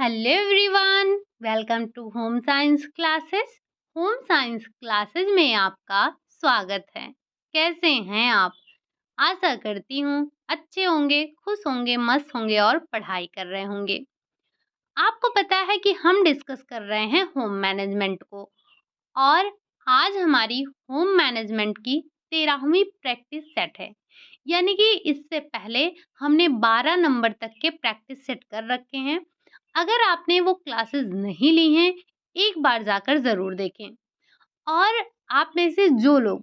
Hello everyone, welcome to home science classes. Home science classes में आपका स्वागत है। कैसे हैं आप? आशा करती हूँ अच्छे होंगे, खुश होंगे, मस्त होंगे और पढ़ाई कर रहे होंगे। आपको पता है कि हम डिस्कस कर रहे हैं होम मैनेजमेंट को, और आज हमारी होम मैनेजमेंट की 13वीं प्रैक्टिस सेट है। यानी कि इससे पहले हमने 12 नंबर तक के प्रैक्टिस सेट कर रखे हैं। अगर आपने वो क्लासेस नहीं ली हैं, एक बार जाकर ज़रूर देखें। और आप में से जो लोग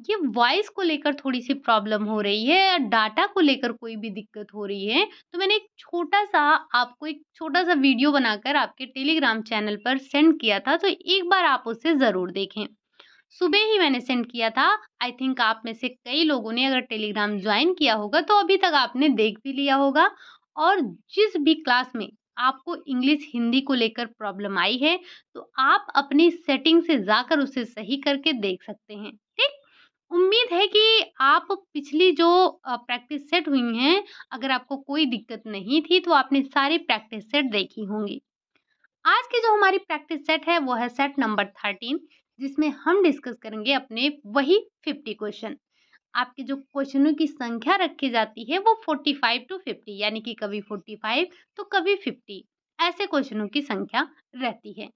ये वॉइस को लेकर थोड़ी-सी प्रॉब्लम हो रही है या डाटा को लेकर कोई भी दिक्कत हो रही है, तो मैंने एक छोटा-सा वीडियो बनाकर आपके टेलीग्राम चैनल पर सेंड किया था, तो एक बार आप उसे ज़रूर देखें। सुबह ही मैंने सेंड किया था। आई थिंक आप में से कई लोगों ने अगर टेलीग्राम जॉइन किया होगा, तो अभी तक आपने देख भी लिया होगा। और जिस भी क्लास में आपको इंग्लिश, हिंदी को लेकर प्रॉब्लम आई है, तो आप अपनी सेटिंग से जाकर उसे सही करके देख सकते हैं। ठीक? उम्मीद है कि आप पिछली जो प्रैक्टिस सेट हुई हैं, अगर आपको कोई दिक्कत नहीं थी, तो आपने सारी प्रैक्टिस सेट देखी होंगी। आज की जो हमारी प्रैक्टिस सेट है वो है सेट नंबर 13, जिसमें हम डिस्कस करेंगे अपने वही 50 क्वेश्चन। आपके जो क्वेश्चनों की संख्या रखी जाती है वो 45 टू 50, यानी कि कभी 45 तो कभी 50, ऐसे क्वेश्चनों की संख्या रहती है।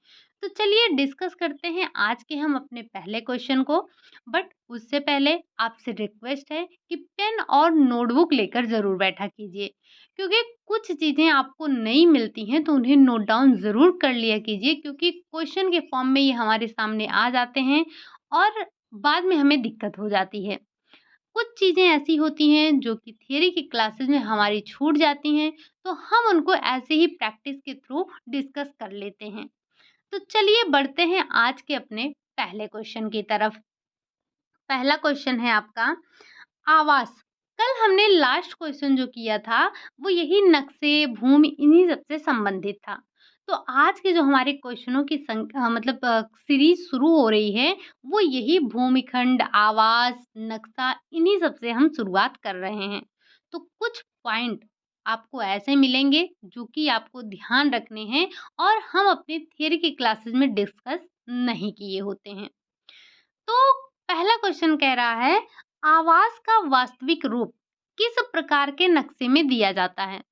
तो चलिए डिस्कस करते हैं आज के हम अपने पहले क्वेश्चन को। बट उससे पहले आपसे रिक्वेस्ट है कि पेन और नोटबुक लेकर ज़रूर बैठा कीजिए, क्योंकि कुछ चीज़ें आपको नहीं मिलती हैं, तो उन्हें नोट डाउन ज़रूर कर लिया कीजिए, क्योंकि क्वेश्चन के फॉर्म में ये हमारे सामने आ जाते हैं और बाद में हमें दिक्कत हो जाती है। कुछ चीज़ें ऐसी होती हैं जो कि थियरी की क्लासेस में हमारी छूट जाती हैं, तो हम उनको ऐसे ही प्रैक्टिस के थ्रू डिस्कस कर लेते हैं। तो चलिए बढ़ते हैं आज के अपने पहले क्वेश्चन की तरफ। पहला क्वेश्चन है आपका आवास। कल हमने लास्ट क्वेश्चन जो किया था, वो यही नक्शे, भूमि इन्हीं सब से संबंधित था। तो आज के जो हमारे क्वेश्चनों की सीरीज़ शुरू हो रही है, वो यही भूमिखंड, आवास, नक्शा इन्हीं सब से हम शुरुआत कर रहे हैं। तो कुछ पॉइंट आपको ऐसे मिलेंगे जो कि आपको ध्यान रखने हैं और हम अपनी थियरी की क्लासेस में डिस्कस नहीं किए होते हैं। तो पहला क्वेश्चन कह रहा है, आवास का वास्तविक रूप किस प्रकार के नक्शे में दिया जाता है?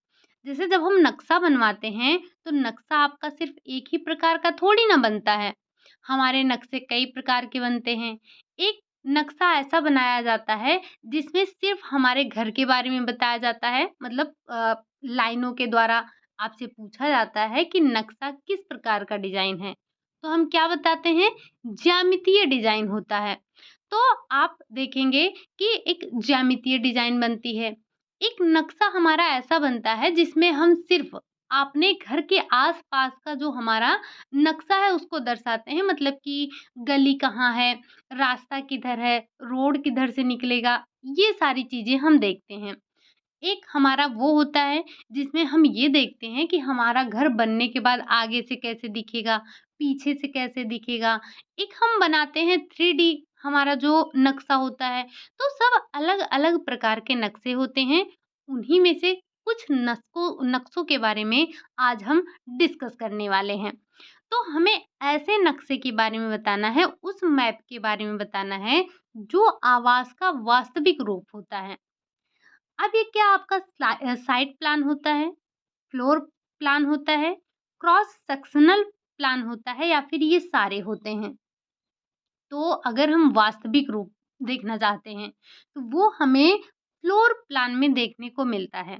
जैसे जब हम नक्शा बनवाते हैं, तो नक्शा आपका सिर्फ एक ही प्रकार का थोड़ी ना बनता है। हमारे नक्शे कई प्रकार के बनते हैं। एक नक्शा ऐसा बनाया जाता है जिसमें सिर्फ हमारे घर के बारे में बताया जाता है, मतलब लाइनों के द्वारा आपसे पूछा जाता है कि नक्शा किस प्रकार का डिजाइन है, तो हम क्या बताते हैं? ज्यामितीय डिजाइन होता है। तो आप देखेंगे कि एक ज्यामितीय डिजाइन बनती है। एक नक्शा हमारा ऐसा बनता है जिसमें हम सिर्फ अपने घर के आस-पास का जो हमारा नक्शा है उसको दर्शाते हैं, मतलब कि गली कहाँ है, रास्ता किधर है, रोड किधर से निकलेगा, ये सारी चीज़ें हम देखते हैं। एक हमारा वो होता है जिसमें हम ये देखते हैं कि हमारा घर बनने के बाद आगे से कैसे दिखेगा, पीछे से कैसे दिखेगा। एक हम बनाते हैं 3D हमारा जो नक्शा होता है। तो सब अलग-अलग प्रकार के नक्शे होते हैं। उन्हीं में से कुछ नक्शों के बारे में आज हम डिस्कस करने वाले हैं। तो हमें ऐसे नक्शे के बारे में बताना है, उस मैप के बारे में बताना है जो आवास का वास्तविक रूप होता है। अब ये क्या आपका साइड प्लान होता है, फ्लोर प्लान होता है, क्रॉस सेक्शनल प्लान होता है, या फिर ये सारे होते हैं? तो अगर हम वास्तविक रूप देखना चाहते हैं, तो वो हमें फ्लोर प्लान में देखने को मिलता है।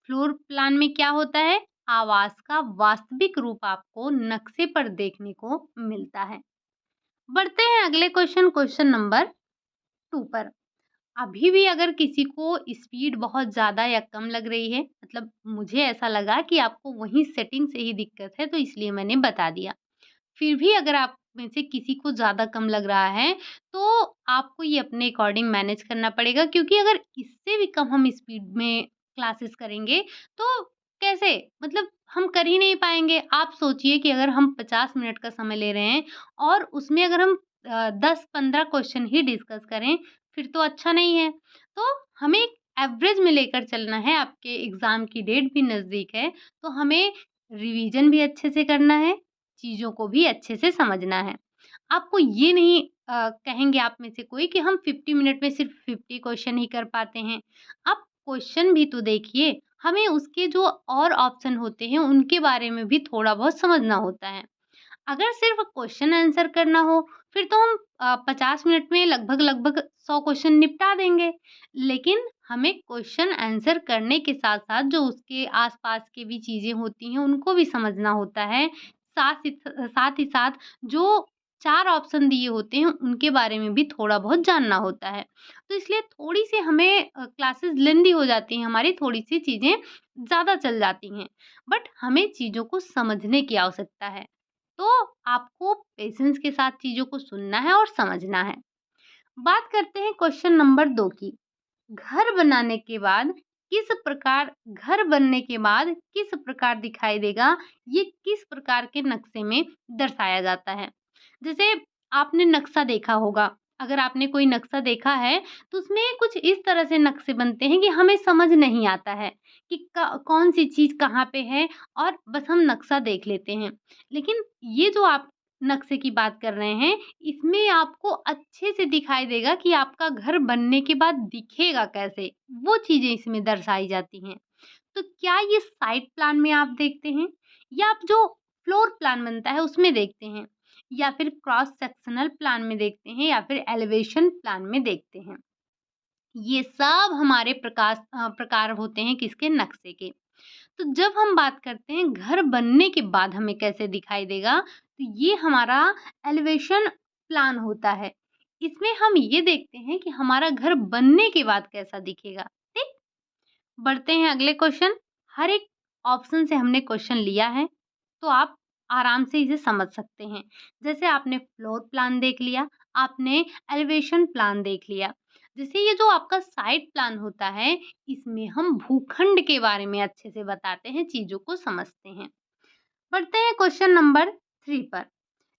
फ्लोर प्लान में क्या होता है? आवास का वास्तविक रूप आपको नक्शे पर देखने को मिलता है। बढ़ते हैं अगले क्वेश्चन नंबर 2 पर। अभी भी अगर किसी को स्पीड बहुत ज़्यादा या कम लग रही है, मतलब मुझे ऐसा लगा कि आपको वहीं सेटिंग से ही दिक्कत है, तो इसलिए मैंने बता दिया। फिर भी अगर आप में से किसी को ज़्यादा कम लग रहा है, तो आपको ये अपने अकॉर्डिंग मैनेज करना पड़ेगा, क्योंकि अगर इससे भी कम हम स्पीड में क्लासेस करेंगे, तो कैसे? मतलब हम कर ही नहीं पाएँगे। आप सोचिए कि अगर हम 50 मिनट का समय ले रहे हैं और उसमें अगर हम 10-15 क्वेश्चन ही डिस्कस करें, फिर तो अच्छा नहीं है। तो हमें एक एवरेज में लेकर चलना है, आपके एग्ज़ाम की डेट भी नज़दीक है, तो हमें रिवीजन भी अच्छे से करना है, चीज़ों को भी अच्छे से समझना है। आपको ये नहीं कहेंगे आप में से कोई कि हम 50 मिनट में सिर्फ़ 50 क्वेश्चन ही कर पाते हैं। आप क्वेश्चन भी तो देखिए, हमें उसके जो और ऑप्शन होते हैं, उनके बारे में भी थोड़ा-बहुत समझना होता है। अगर सिर्फ़ क्वेश्चन आंसर करना हो, फिर तो हम 50 मिनट में लगभग-लगभग 100 क्वेश्चन निपटा देंगे। लेकिन हमें क्वेश्चन आंसर करने के साथ-साथ जो उसके आस-पास की भी चीज़ें होती हैं, उनको भी समझना होता है। साथ ही साथ जो 4 ऑप्शन दिए होते हैं, उनके बारे में भी थोड़ा-बहुत जानना होता है। तो इसलिए थोड़ी-सी हमें क्लासेस लेंदी हो जाती हैं हमारी, थोड़ी-सी चीज़ें ज़्यादा चल जाती हैं। बट हमें चीज़ों को समझने की आवश्यकता है। तो आपको पेशेंस के साथ चीज़ों को सुनना है और समझना है। बात करते हैं क्वेश्चन नंबर 2 की। घर बनाने के बाद घर बनने के बाद किस प्रकार दिखाई देगा, ये किस प्रकार के नक्शे में दर्शाया जाता है? जैसे आपने नक्शा देखा होगा, अगर आपने कोई नक्शा देखा है, तो उसमें कुछ इस तरह से नक्शे बनते हैं कि हमें समझ नहीं आता है कि क कौन-सी चीज़ कहाँ पे है और बस हम नक्शा देख लेते हैं। लेकिन ये जो आप नक्शे की बात कर रहे हैं, इसमें आपको अच्छे से दिखाई देगा कि आपका घर बनने के बाद दिखेगा कैसे, वो चीज़ें इसमें दर्शाई जाती हैं। तो क्या ये साइट प्लान में आप देखते हैं या आप जो फ्लोर प्लान बनता है उसमें देखते हैं या फिर क्रॉस सेक्शनल प्लान में देखते हैं या फिर एलिवेशन प्लान में देखते हैं? ये सब हमारे प्रकार होते हैं किसके? नक्शे के। तो जब हम बात करते हैं घर बनने के बाद हमें कैसे दिखाई देगा, तो ये हमारा एलिवेशन प्लान होता है। इसमें हम ये देखते हैं कि हमारा घर बनने के बाद कैसा दिखेगा, ठीक? बढ़ते हैं अगले क्वेश्चन। हर एक ऑप्शन से हमने क्वेश्चन लिया है, तो आप आराम से इसे समझ सकते हैं। जैसे आपने फ्लोर प्लान देख लिया, आपने एलिवेशन प्लान देख लिया। जैसे ये जो आपका साइट प्लान होता है, इसमें हम भूखंड के बारे में अच्छे से बताते हैं, चीज़ों को समझते हैं। बढ़ते हैं क्वेश्चन नंबर 3 पर।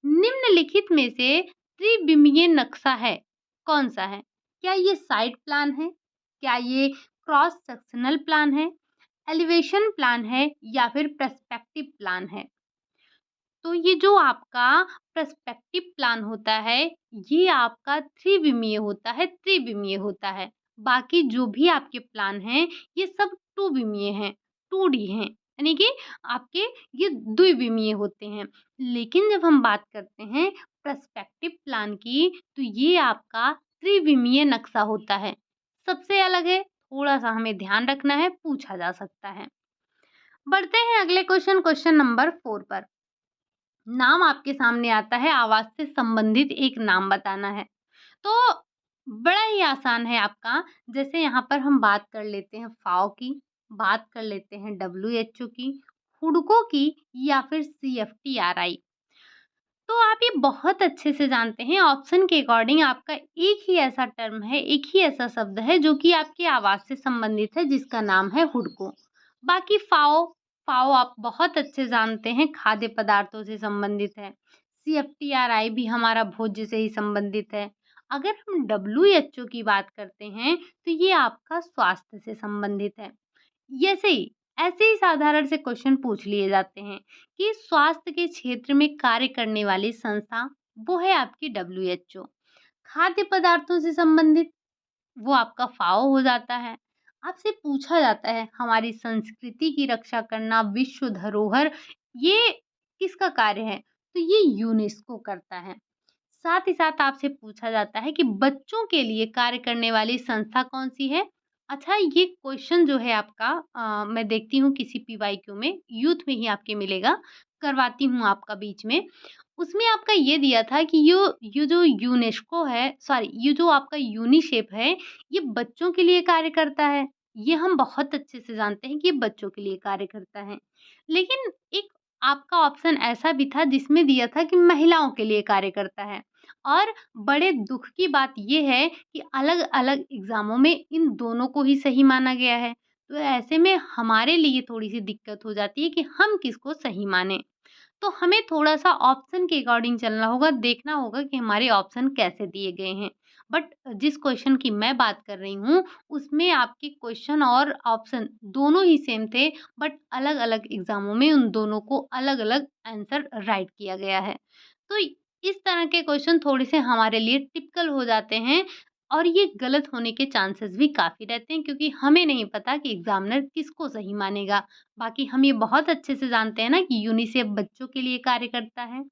निम्नलिखित में से त्रिविमीय नक्शा है, कौन-सा है? क्या ये साइट प्लान है? क्या ये क्रॉस सेक्शनल प्लान है? एलिवेशन प्लान है या फिर पर्सपेक्टिव प्लान है? तो ये जो आपका पर्सपेक्टिव प्लान होता है, ये आपका त्रिविमीय होता है। बाकी जो भी आपके प्लान हैं, ये सब टू विमीय हैं, 2D हैं, यानी कि आपके ये द्विविमीय होते हैं। लेकिन जब हम बात करते हैं पर्सपेक्टिव प्लान की, तो ये आपका त्रिविमीय नक्शा होता है। सबसे अलग है, थोड़ा-सा हमें ध्यान रखना है, पूछा जा सकता है। बढ़ते हैं अगले क्वेश्चन नंबर 4 पर। नाम आपके सामने आता है, आवाज़ से संबंधित एक नाम बताना है। तो बड़ा ही आसान है आपका, जैसे यहाँ पर हम बात कर लेते हैं फाओ की, बात कर लेते हैं डब्ल्यूएचओ की, हुडको की या फिर सीएफटीआरआई। तो आप ये बहुत अच्छे से जानते हैं, ऑप्शन के अकॉर्डिंग आपका एक ही ऐसा टर्म है, एक ही ऐसा शब्द है जो कि आपकी आवाज़ से संबंधित है, जिसका नाम है हुडको। बाकी फाओ, फाओ आप बहुत अच्छे जानते हैं, खाद्य पदार्थों से संबंधित है। सीएफटीआरआई भी हमारा भोज्य से ही संबंधित है। अगर हम डब्ल्यूएचओ की बात करते हैं, तो ये आपका स्वास्थ्य से संबंधित है। ऐसे ही साधारण से क्वेश्चन पूछ लिए जाते हैं कि स्वास्थ्य के क्षेत्र में कार्य करने वाली संस्था, वो है आपकी डब्ल्यूएचओ। खाद्य पदार्थों से संबंधित, वो आपका फाओ हो जाता है। आपसे पूछा जाता है हमारी संस्कृति की रक्षा करना, विश्व धरोहर, ये किसका कार्य है? तो ये यूनेस्को करता है। साथ ही साथ आपसे पूछा जाता है कि बच्चों के लिए कार्य करने वाली संस्था कौन-सी है? अच्छा, ये क्वेश्चन जो है आपका मैं देखती हूँ किसी पीवाईक्यू में, यूथ में ही आपके मिलेगा, करवाती हूँ आपका बीच में। उसमें आपका ये दिया था कि ये जो यूनेस्को है, सॉरी, ये जो आपका यूनिसेफ है, ये बच्चों के लिए कार्य करता है। ये हम बहुत अच्छे से जानते हैं कि ये बच्चों के लिए कार्य करता है। लेकिन एक आपका ऑप्शन ऐसा भी था जिसमें दिया था कि महिलाओं के लिए कार्य करता है। और बड़े दुःख की बात ये है कि अलग-अलग एग्ज़ामों में इन दोनों को ही सही माना गया है। तो ऐसे में हमारे लिए थोड़ी-सी दिक्कत हो जाती है कि हम किसको सही मानें। तो हमें थोड़ा-सा ऑप्शन के अकॉर्डिंग चलना होगा, देखना होगा कि हमारे ऑप्शन कैसे दिए गए हैं। बट जिस क्वेश्चन की मैं बात कर रही हूँ, उसमें आपके क्वेश्चन और ऑप्शन दोनों ही सेम थे, बट अलग-अलग एग्ज़ामों में उन दोनों को अलग-अलग आंसर राइट किया गया है। तो इस तरह के क्वेश्चन थोड़े-से हमारे लिए टिपिकल हो जाते हैं और ये गलत होने के चांसेस भी काफ़ी रहते हैं, क्योंकि हमें नहीं पता कि एग्ज़ामिनर किसको सही मानेगा। बाकी हम ये बहुत अच्छे से जानते हैं ना कि यूनिसेफ बच्चों के लिए कार्य करता है,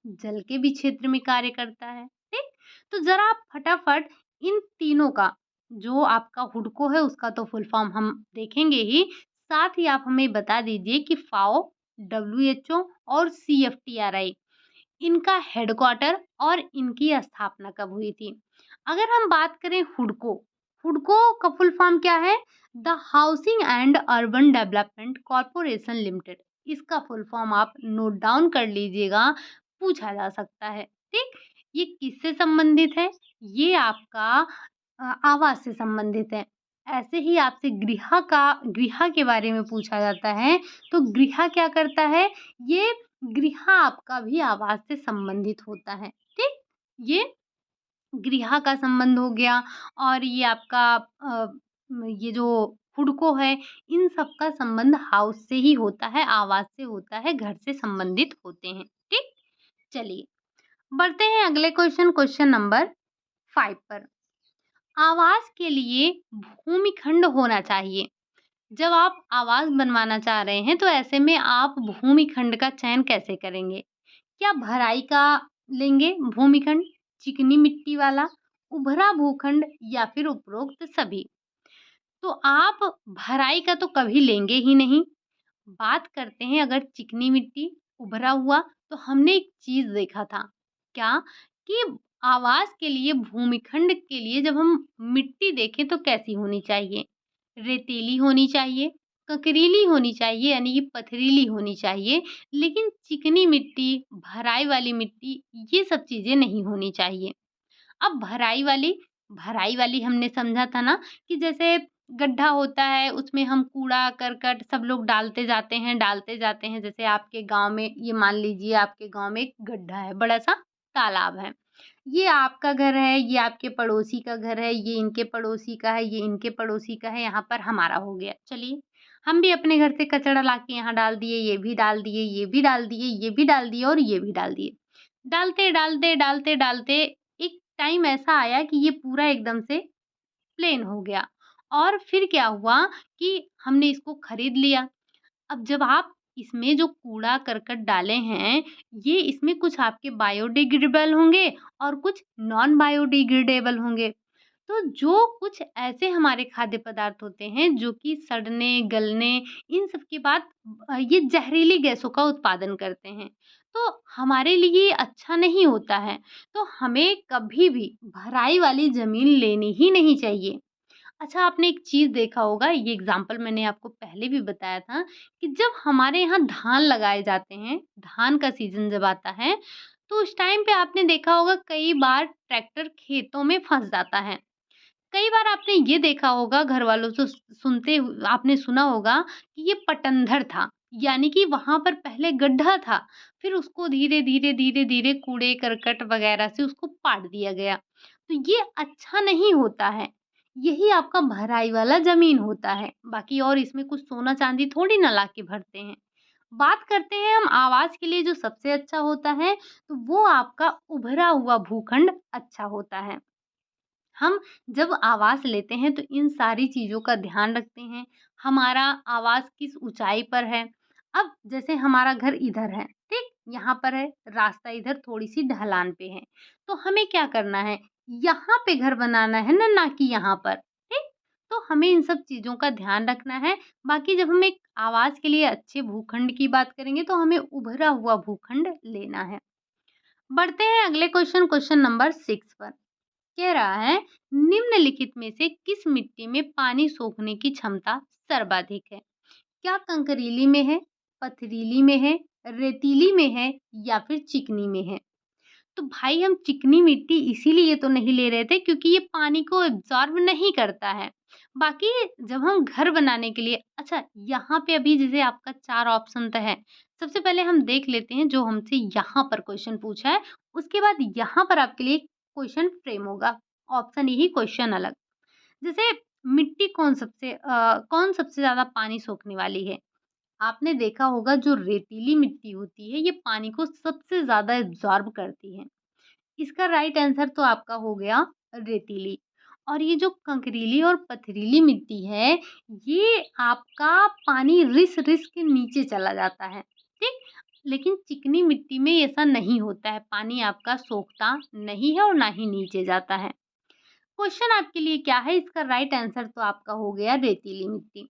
जल के भी क्षेत्र में कार्य करता है, ठीक? तो ज़रा आप फटाफट इन तीनों का, जो आपका हुडको है उसका तो फुल फॉर्म हम देखेंगे ही, साथ ही आप हमें बता दीजिए कि फाओ, डब्ल्यूएचओ और सीएफटीआरआई, इनका हेडक्वार्टर और इनकी स्थापना कब हुई थी? अगर हम बात करें हुडको, हुडको का फुल फॉर्म क्या है? The housing and urban development corporation limited. इसका फुल फॉर्म आप नोट डाउन कर लीजिएगा, पूछा जा सकता है, ठीक? ये किससे संबंधित है? ये आपका आवास से संबंधित है। ऐसे ही आपसे गृह के बारे में पूछा जाता है, तो गृह क्या करता है? ये गृह आपका भी आवास से संबंधित होता है, ठीक? ये गृह का संबंध हो गया और ये आपका ये जो हुडको है, इन सब का संबंध हाउस से ही होता है, आवास से होता है, घर से संबंधित होते हैं, ठीक? चलिए, बढ़ते हैं अगले क्वेश्चन नंबर 5 पर। आवास के लिए भूमिखंड होना चाहिए। जब आप आवास बनवाना चाह रहे हैं, तो ऐसे में आप भूमिखंड का चयन कैसे करेंगे? क्या भराई का लेंगे भूमिखंड, चिकनी मिट्टी वाला, उभरा भूखंड या फिर उपरोक्त सभी? तो आप भराई का तो कभी लेंगे ही नहीं। बात करते हैं अगर चिकनी मिट्टी, उभरा हुआ, तो हमने एक चीज़ देखा था, क्या? कि आवास के लिए भूमिखंड के लिए जब हम मिट्टी देखें तो कैसी होनी चाहिए? रेतीली होनी चाहिए, ककरीली होनी चाहिए यानी कि पथरीली होनी चाहिए, लेकिन चिकनी मिट्टी, भराई वाली मिट्टी, ये सब चीज़ें नहीं होनी चाहिए। अब भराई वाली हमने समझा था ना कि जैसे गड्ढा होता है, उसमें हम कूड़ा-करकट सब लोग डालते जाते हैं। जैसे आपके गाँव में, ये मान लीजिए आपके गाँव में एक गड्ढा है, बड़ा-सा तालाब है। ये आपका घर है, ये आपके पड़ोसी का घर है, ये इनके पड़ोसी का है, ये इनके पड़ोसी का है, यहाँ पर हमारा हो गया। चलिए, हम भी अपने घर से कचरा लाके यहाँ डाल दिए, ये भी डाल दिए, ये भी डाल दिए, ये भी डाल दिए और ये भी डाल दिए। डालते-डालते एक टाइम ऐसा आया कि ये पूरा एकदम से प्लेन हो गया और फिर क्या हुआ कि हमने इसको खरीद लिया। अब जब आप इसमें जो कूड़ा-करकट डाले हैं, ये इसमें कुछ आपके बायोडिग्रेडेबल होंगे और कुछ नॉन बायोडिग्रेडेबल होंगे। तो जो कुछ ऐसे हमारे खाद्य पदार्थ होते हैं जो कि सड़ने, गलने, इन सब के बाद ये ज़हरीली गैसों का उत्पादन करते हैं। तो हमारे लिए अच्छा नहीं होता है। तो हमें कभी भी भराई वाली ज़मीन लेनी ही नहीं चाहिए। अच्छा, आपने एक चीज़ देखा होगा, ये एग्ज़ाम्पल मैंने आपको पहले भी बताया था कि जब हमारे यहाँ धान लगाए जाते हैं, धान का सीज़न जब आता है, तो उस टाइम पे आपने देखा होगा कई बार ट्रैक्टर खेतों में फँस जाता है। कई बार आपने ये देखा होगा घरवालों से आपने सुना होगा कि ये पटंधर था, यानी कि वहाँ पर पहले गड्ढा था, फिर उसको धीरे-धीरे कूड़े-करकट वग़ैरह से उसको पाट दिया गया। तो ये अच्छा नहीं होता है। यही आपका भराई वाला ज़मीन होता है, बाकी और इसमें कुछ सोना-चांदी थोड़ी ना लाके भरते हैं। बात करते हैं हम आवास के लिए जो सबसे अच्छा होता है, तो वो आपका उभरा हुआ भूखंड अच्छा होता है। हम जब आवास लेते हैं तो इन सारी चीज़ों का ध्यान रखते हैं। हमारा आवास किस ऊँचाई पर है। अब जैसे हमारा घर इधर है, ठीक? यहाँ पर है, रास्ता इधर थोड़ी-सी ढलान पे है। तो हमें क्या करना है, यहाँ पे घर बनाना है ना कि यहाँ पर, ठीक? तो हमें इन सब चीज़ों का ध्यान रखना है। बाकी जब हम एक आवास के लिए अच्छे भूखंड की बात करेंगे तो हमें उभरा हुआ भूखंड लेना है। बढ़ते हैं अगले क्वेश्चन नंबर 6 पर। कह रहा है, निम्नलिखित में से किस मिट्टी में पानी सोखने की क्षमता सर्वाधिक है? क्या कंकरीली में है, पथरीली में है, रेतीली में है या फिर चिकनी में है? तो भाई हम चिकनी मिट्टी इसीलिए तो नहीं ले रहे थे क्योंकि ये पानी को एब्ज़ॉर्ब नहीं करता है। बाकी जब हम घर बनाने के लिए, अच्छा, यहाँ पे अभी जैसे आपका 4 ऑप्शन तो है। सबसे पहले हम देख लेते हैं जो हमसे यहाँ पर क्वेश्चन पूछा है, उसके बाद यहाँ पर आपके लिए क्वेश्चन फ्रेम होगा। ऑप्शन यही, क्वेश्चन अलग। जैसे मिट्टी कौन सबसे ज़्यादा पानी सोखने वाली है? आपने देखा होगा जो रेतीली मिट्टी होती है, ये पानी को सबसे ज़्यादा एब्ज़ॉर्ब करती है। इसका राइट आंसर तो आपका हो गया रेतीली। और ये जो कंकरीली और पथरीली मिट्टी है, ये आपका पानी रिस-रिस के नीचे चला जाता है, ठीक? लेकिन चिकनी मिट्टी में ऐसा नहीं होता है, पानी आपका सोखता नहीं है और ना ही नीचे जाता है। क्वेश्चन आपके लिए क्या है? इसका राइट आंसर तो आपका हो गया रेतीली मिट्टी।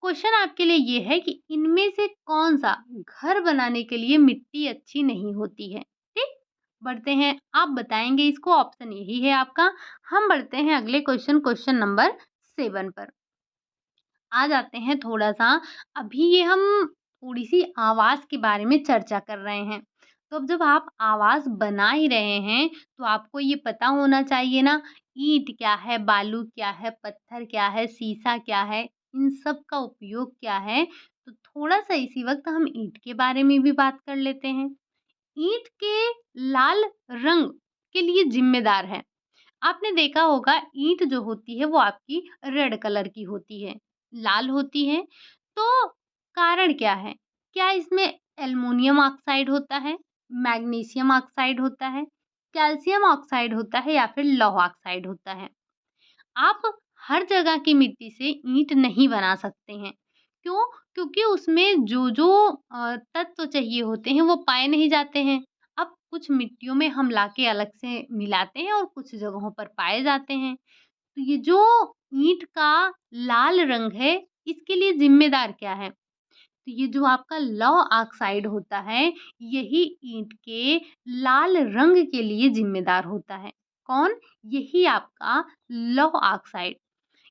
क्वेश्चन आपके लिए ये है कि इनमें से कौन-सा घर बनाने के लिए मिट्टी अच्छी नहीं होती है? ठीक? बढ़ते हैं, आप बताएँगे इसको, ऑप्शन यही है आपका। हम बढ़ते हैं अगले क्वेश्चन नंबर 7 पर। आ जाते हैं थोड़ा-सा, अभी ये हम थोड़ी-सी आवाज़ के बारे में चर्चा कर रहे हैं। तो अब जब आप आवाज़ बना ही रहे हैं, तो आपको ये पता होना चाहिए ना, ईंट क्या है, बालू क्या है, पत्थर क्या है, शीशा क्या है, इन सब का उपयोग क्या है? तो थोड़ा-सा इसी वक़्त हम ईंट के बारे में भी बात कर लेते हैं। ईंट के लाल रंग के लिए ज़िम्मेदार है। आपने देखा होगा ईंट जो होती है वो आपकी रेड कलर की होती है, लाल होती है। तो कारण क्या है? क्या इसमें एल्युमिनियम ऑक्साइड होता है, मैग्नीशियम ऑक्साइड होता है, कैल्शियम ऑक्साइड होता है या फिर लौह ऑक्साइड होता है? आप हर जगह की मिट्टी से ईंट नहीं बना सकते हैं। क्यों? क्योंकि उसमें जो तत्व चाहिए होते हैं वो पाए नहीं जाते हैं। अब कुछ मिट्टियों में हम लाके अलग से मिलाते हैं और कुछ जगहों पर पाए जाते हैं। तो ये जो ईंट का लाल रंग है, इसके लिए ज़िम्मेदार क्या है? तो ये जो आपका लौह ऑक्साइड होता है, यही ईंट के लाल रंग के लिए ज़िम्मेदार होता है। कौन? यही आपका लौह ऑक्साइड।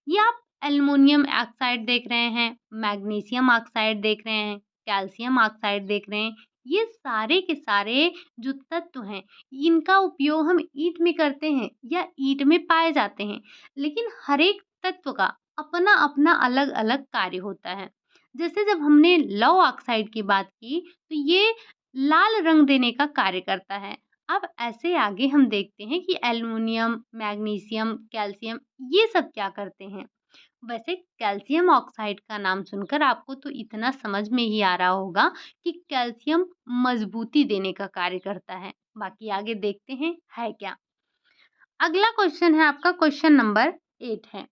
ये आप एल्युमिनियम ऑक्साइड देख रहे हैं, मैग्नीशियम ऑक्साइड देख रहे हैं, कैल्शियम ऑक्साइड देख रहे हैं। ये सारे के सारे जो तत्व हैं, इनका उपयोग हम ईंट में करते हैं या ईंट में पाए जाते हैं। लेकिन हर एक तत्व का अपना-अपना अलग-अलग कार्य होता है। जैसे जब हमने लौह ऑक्साइड की बात की, तो ये लाल रंग देने का कार्य करता है। अब ऐसे आगे हम देखते हैं कि एल्युमिनियम, मैग्नीशियम, कैल्शियम ये सब क्या करते हैं। वैसे कैल्शियम ऑक्साइड का नाम सुनकर आपको तो इतना समझ में ही आ रहा होगा कि कैल्शियम मजबूती देने का कार्य करता है। बाकी आगे देखते हैं है क्या। अगला क्वेश्चन है आपका, क्वेश्चन नंबर 8 है।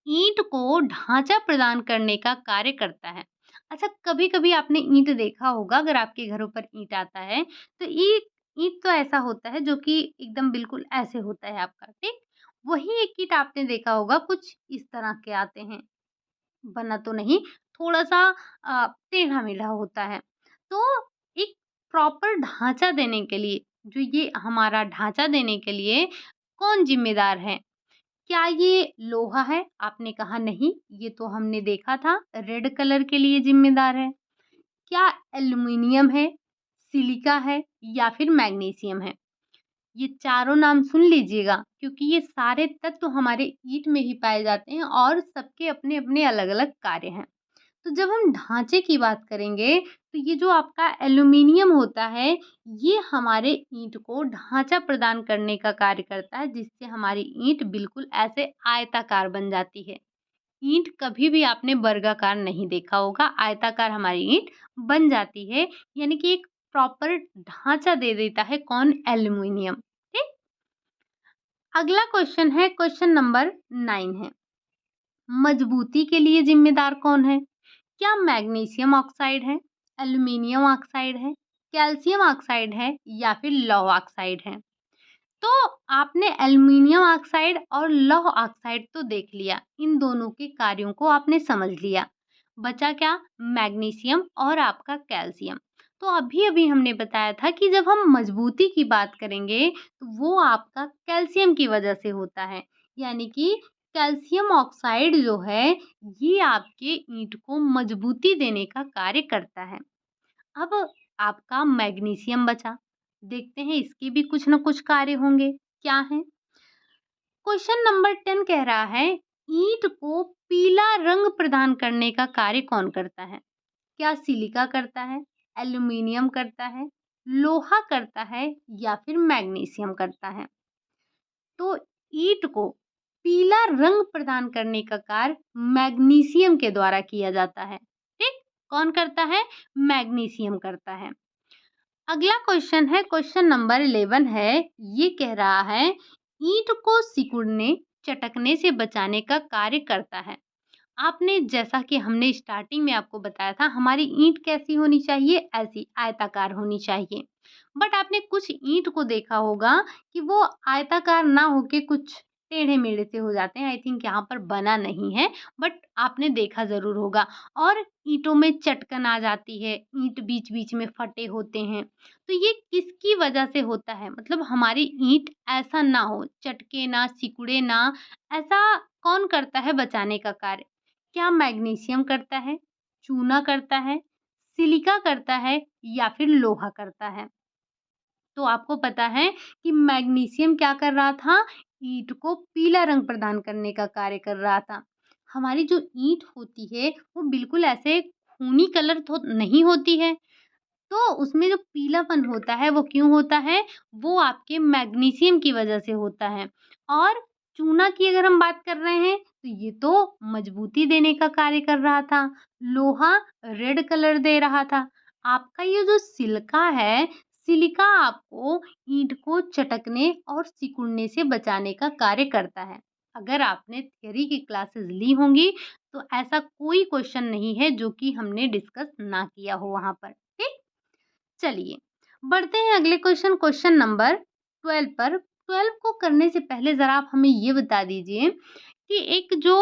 ईंट को ढांचा प्रदान करने का कार्य करता है। अच्छा, कभी-कभी आपने ईंट देखा होगा, अगर आपके घरों पर ईंट आता है, तो ईंट ईंट तो ऐसा होता है जो कि एकदम बिल्कुल ऐसे होता है आपका, ठीक? वही एक ईंट आपने देखा होगा कुछ इस तरह के आते हैं, बना तो नहीं, थोड़ा-सा टेढ़ा-मेढ़ा होता है। तो एक प्रॉपर ढांचा देने के लिए, जो ये हमारा ढांचा देने के लिए कौन ज़िम्मेदार है? क्या ये लोहा है? आपने कहा नहीं, ये तो हमने देखा था रेड कलर के लिए ज़िम्मेदार है। क्या एल्युमीनियम है, सिलिका है या फिर मैग्नीशियम है? ये चारों नाम सुन लीजिएगा, क्योंकि ये सारे तत्व हमारे ईंट में ही पाए जाते हैं और सबके अपने-अपने अलग-अलग कार्य हैं। तो जब हम ढांचे की बात करेंगे, तो ये जो आपका एल्युमीनियम होता है, ये हमारे ईंट को ढांचा प्रदान करने का कार्य करता है, जिससे हमारी ईंट बिल्कुल ऐसे आयताकार बन जाती है। ईंट कभी भी आपने वर्गाकार नहीं देखा होगा, आयताकार हमारी ईंट बन जाती है, यानी कि एक प्रॉपर ढांचा दे देता है कौन? एल्युमीनियम, ठीक? अगला क्वेश्चन है, क्वेश्चन नंबर 9 है। मजबूती के लिए जिम्मेदार कौन है? क्या मैग्नीशियम ऑक्साइड है, एल्युमिनियम ऑक्साइड है, कैल्शियम ऑक्साइड है या फिर लौह ऑक्साइड है? तो आपने एल्युमिनियम ऑक्साइड और लौह ऑक्साइड तो देख लिया, इन दोनों के कार्यों को आपने समझ लिया। बचा क्या? मैग्नीशियम और आपका कैल्शियम। तो अभी-अभी हमने बताया था कि जब हम मजबूती की बात करेंगे, तो वो आपका कैल्शियम की वजह से होता है। यानी कि कैल्शियम ऑक्साइड जो है, ये आपके ईंट को मजबूती देने का कार्य करता है। अब आपका मैग्नीशियम बचा, देखते हैं इसके भी कुछ न कुछ कार्य होंगे, क्या हैं? क्वेश्चन नंबर 10 कह रहा है, ईंट को पीला रंग प्रदान करने का कार्य कौन करता है? क्या सिलिका करता है, एल्युमिनियम करता है, लोहा करता है या फिर मैग्नीशियम करता है? तो ईंट को पीला रंग प्रदान करने का कार्य मैग्नीशियम के द्वारा किया जाता है। ठीक? कौन करता है? मैग्नीशियम करता है। अगला क्वेश्चन है, क्वेश्चन नंबर 11 है। ये कह रहा है ईंट को सिकुड़ने, चटकने से बचाने का कार्य करता है। आपने जैसा कि हमने स्टार्टिंग में आपको बताया था, हमारी ईंट कैसी होनी चाहिए? ऐसी आयताकार होनी चाहिए। बट आपने कुछ ईंट को देखा होगा कि वो आयताकार ना होके कुछ टेढ़े-मेढ़े से हो जाते हैं। आई थिंक यहाँ पर बना नहीं है, बट आपने देखा ज़रूर होगा। और ईंटों में चटकन आ जाती है, ईंट बीच-बीच में फटे होते हैं। तो ये किसकी वजह से होता है? मतलब हमारी ईंट ऐसा ना हो, चटके ना, सिकुड़े ना, ऐसा कौन करता है बचाने का कार्य? क्या मैग्नीशियम करता है, चूना करता है, सिलिका करता है या फिर लोहा करता है? तो आपको पता है कि मैग्नीशियम क्या कर रहा था? ईंट को पीला रंग प्रदान करने का कार्य कर रहा था। हमारी जो ईंट होती है, वो बिल्कुल ऐसे खूनी कलर तो नहीं होती है, तो उसमें जो पीलापन होता है वो क्यों होता है? वो आपके मैग्नीशियम की वज़ह से होता है। और चूना की अगर हम बात कर रहे हैं तो ये तो मजबूती देने का कार्य कर रहा था। लोहा रेड कलर दे रहा था। आपका ये जो सिलिका है, सिलिका आपको ईंट को चटकने और सिकुड़ने से बचाने का कार्य करता है। अगर आपने थ्योरी की क्लासेस ली होंगी तो ऐसा कोई क्वेश्चन नहीं है जो कि हमने डिस्कस ना किया हो वहाँ पर। ठीक? चलिए, बढ़ते हैं अगले क्वेश्चन, क्वेश्चन नंबर 12 पर। 12 को करने से पहले ज़रा आप हमें ये बता दीजिए कि एक जो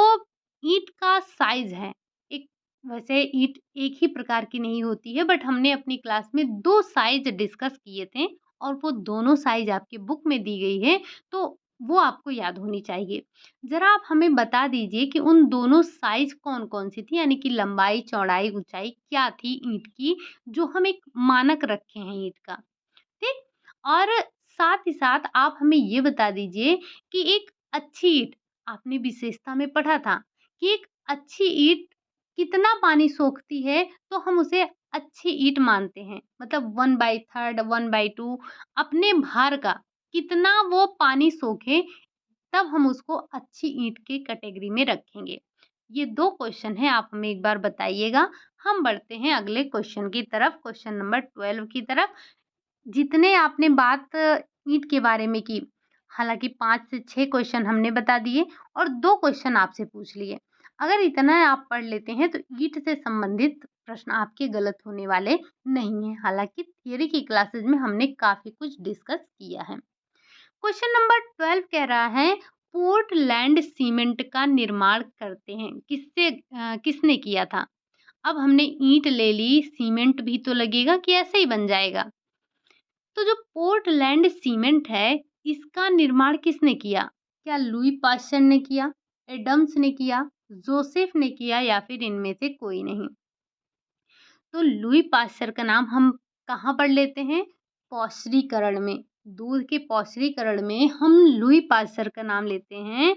ईंट का साइज़ है, एक वैसे ईंट एक ही प्रकार की नहीं होती है, बट हमने अपनी क्लास में 2 साइज़ डिस्कस किए थे और वो दोनों साइज़ आपकी बुक में दी गई है, तो वो आपको याद होनी चाहिए। ज़रा आप हमें बता दीजिए कि उन दोनों साइज़ कौन-कौन सी थी? यानी कि लंबाई, चौड़ाई, ऊँचाई क्या थी ईंट की, जो हम एक मानक रखे हैं ईंट का, ठीक? और साथ ही साथ आप हमें ये बता दीजिए कि एक अच्छी ईंट, आपने विशेषता में पढ़ा था कि एक अच्छी ईंट कितना पानी सोखती है, तो हम उसे अच्छी ईंट मानते हैं। मतलब 1/3, 1/2 अपने भार का कितना वो पानी सोखे, तब हम उसको अच्छी ईंट की कैटेगरी में रखेंगे। ये 2 क्वेश्चन हैं, आप हमें एक बार बताइएगा। हम बढ़ते हैं अगले क्वेश्चन की तरफ, क्वेश्चन नंबर 12 की तरफ। जितने आपने बात ईंट के बारे में की, हालाँकि 5 से 6 क्वेश्चन हमने बता दिए और 2 क्वेश्चन आपसे पूछ लिए। अगर इतना आप पढ़ लेते हैं तो ईंट से संबंधित प्रश्न आपके गलत होने वाले नहीं हैं। हालाँकि थियरी की क्लासेस में हमने काफ़ी कुछ डिस्कस किया है। क्वेश्चन नंबर 12 कह रहा है पोर्टलैंड सीमेंट का निर्माण करते हैं, किसने किया था? अब हमने ईंट ले ली, सीमेंट भी तो लगेगा कि ऐसे ही बन जाएगा? तो जो पोर्टलैंड सीमेंट है, इसका निर्माण किसने किया? क्या लुई पास्चर ने किया, एडम्स ने किया, जोसेफ ने किया या फिर इनमें से कोई नहीं? तो लुई पास्चर का नाम हम कहाँ पढ़ लेते हैं? पौष्टिकरण में। दूध के पौष्टिकरण में हम लुई पास्चर का नाम लेते हैं।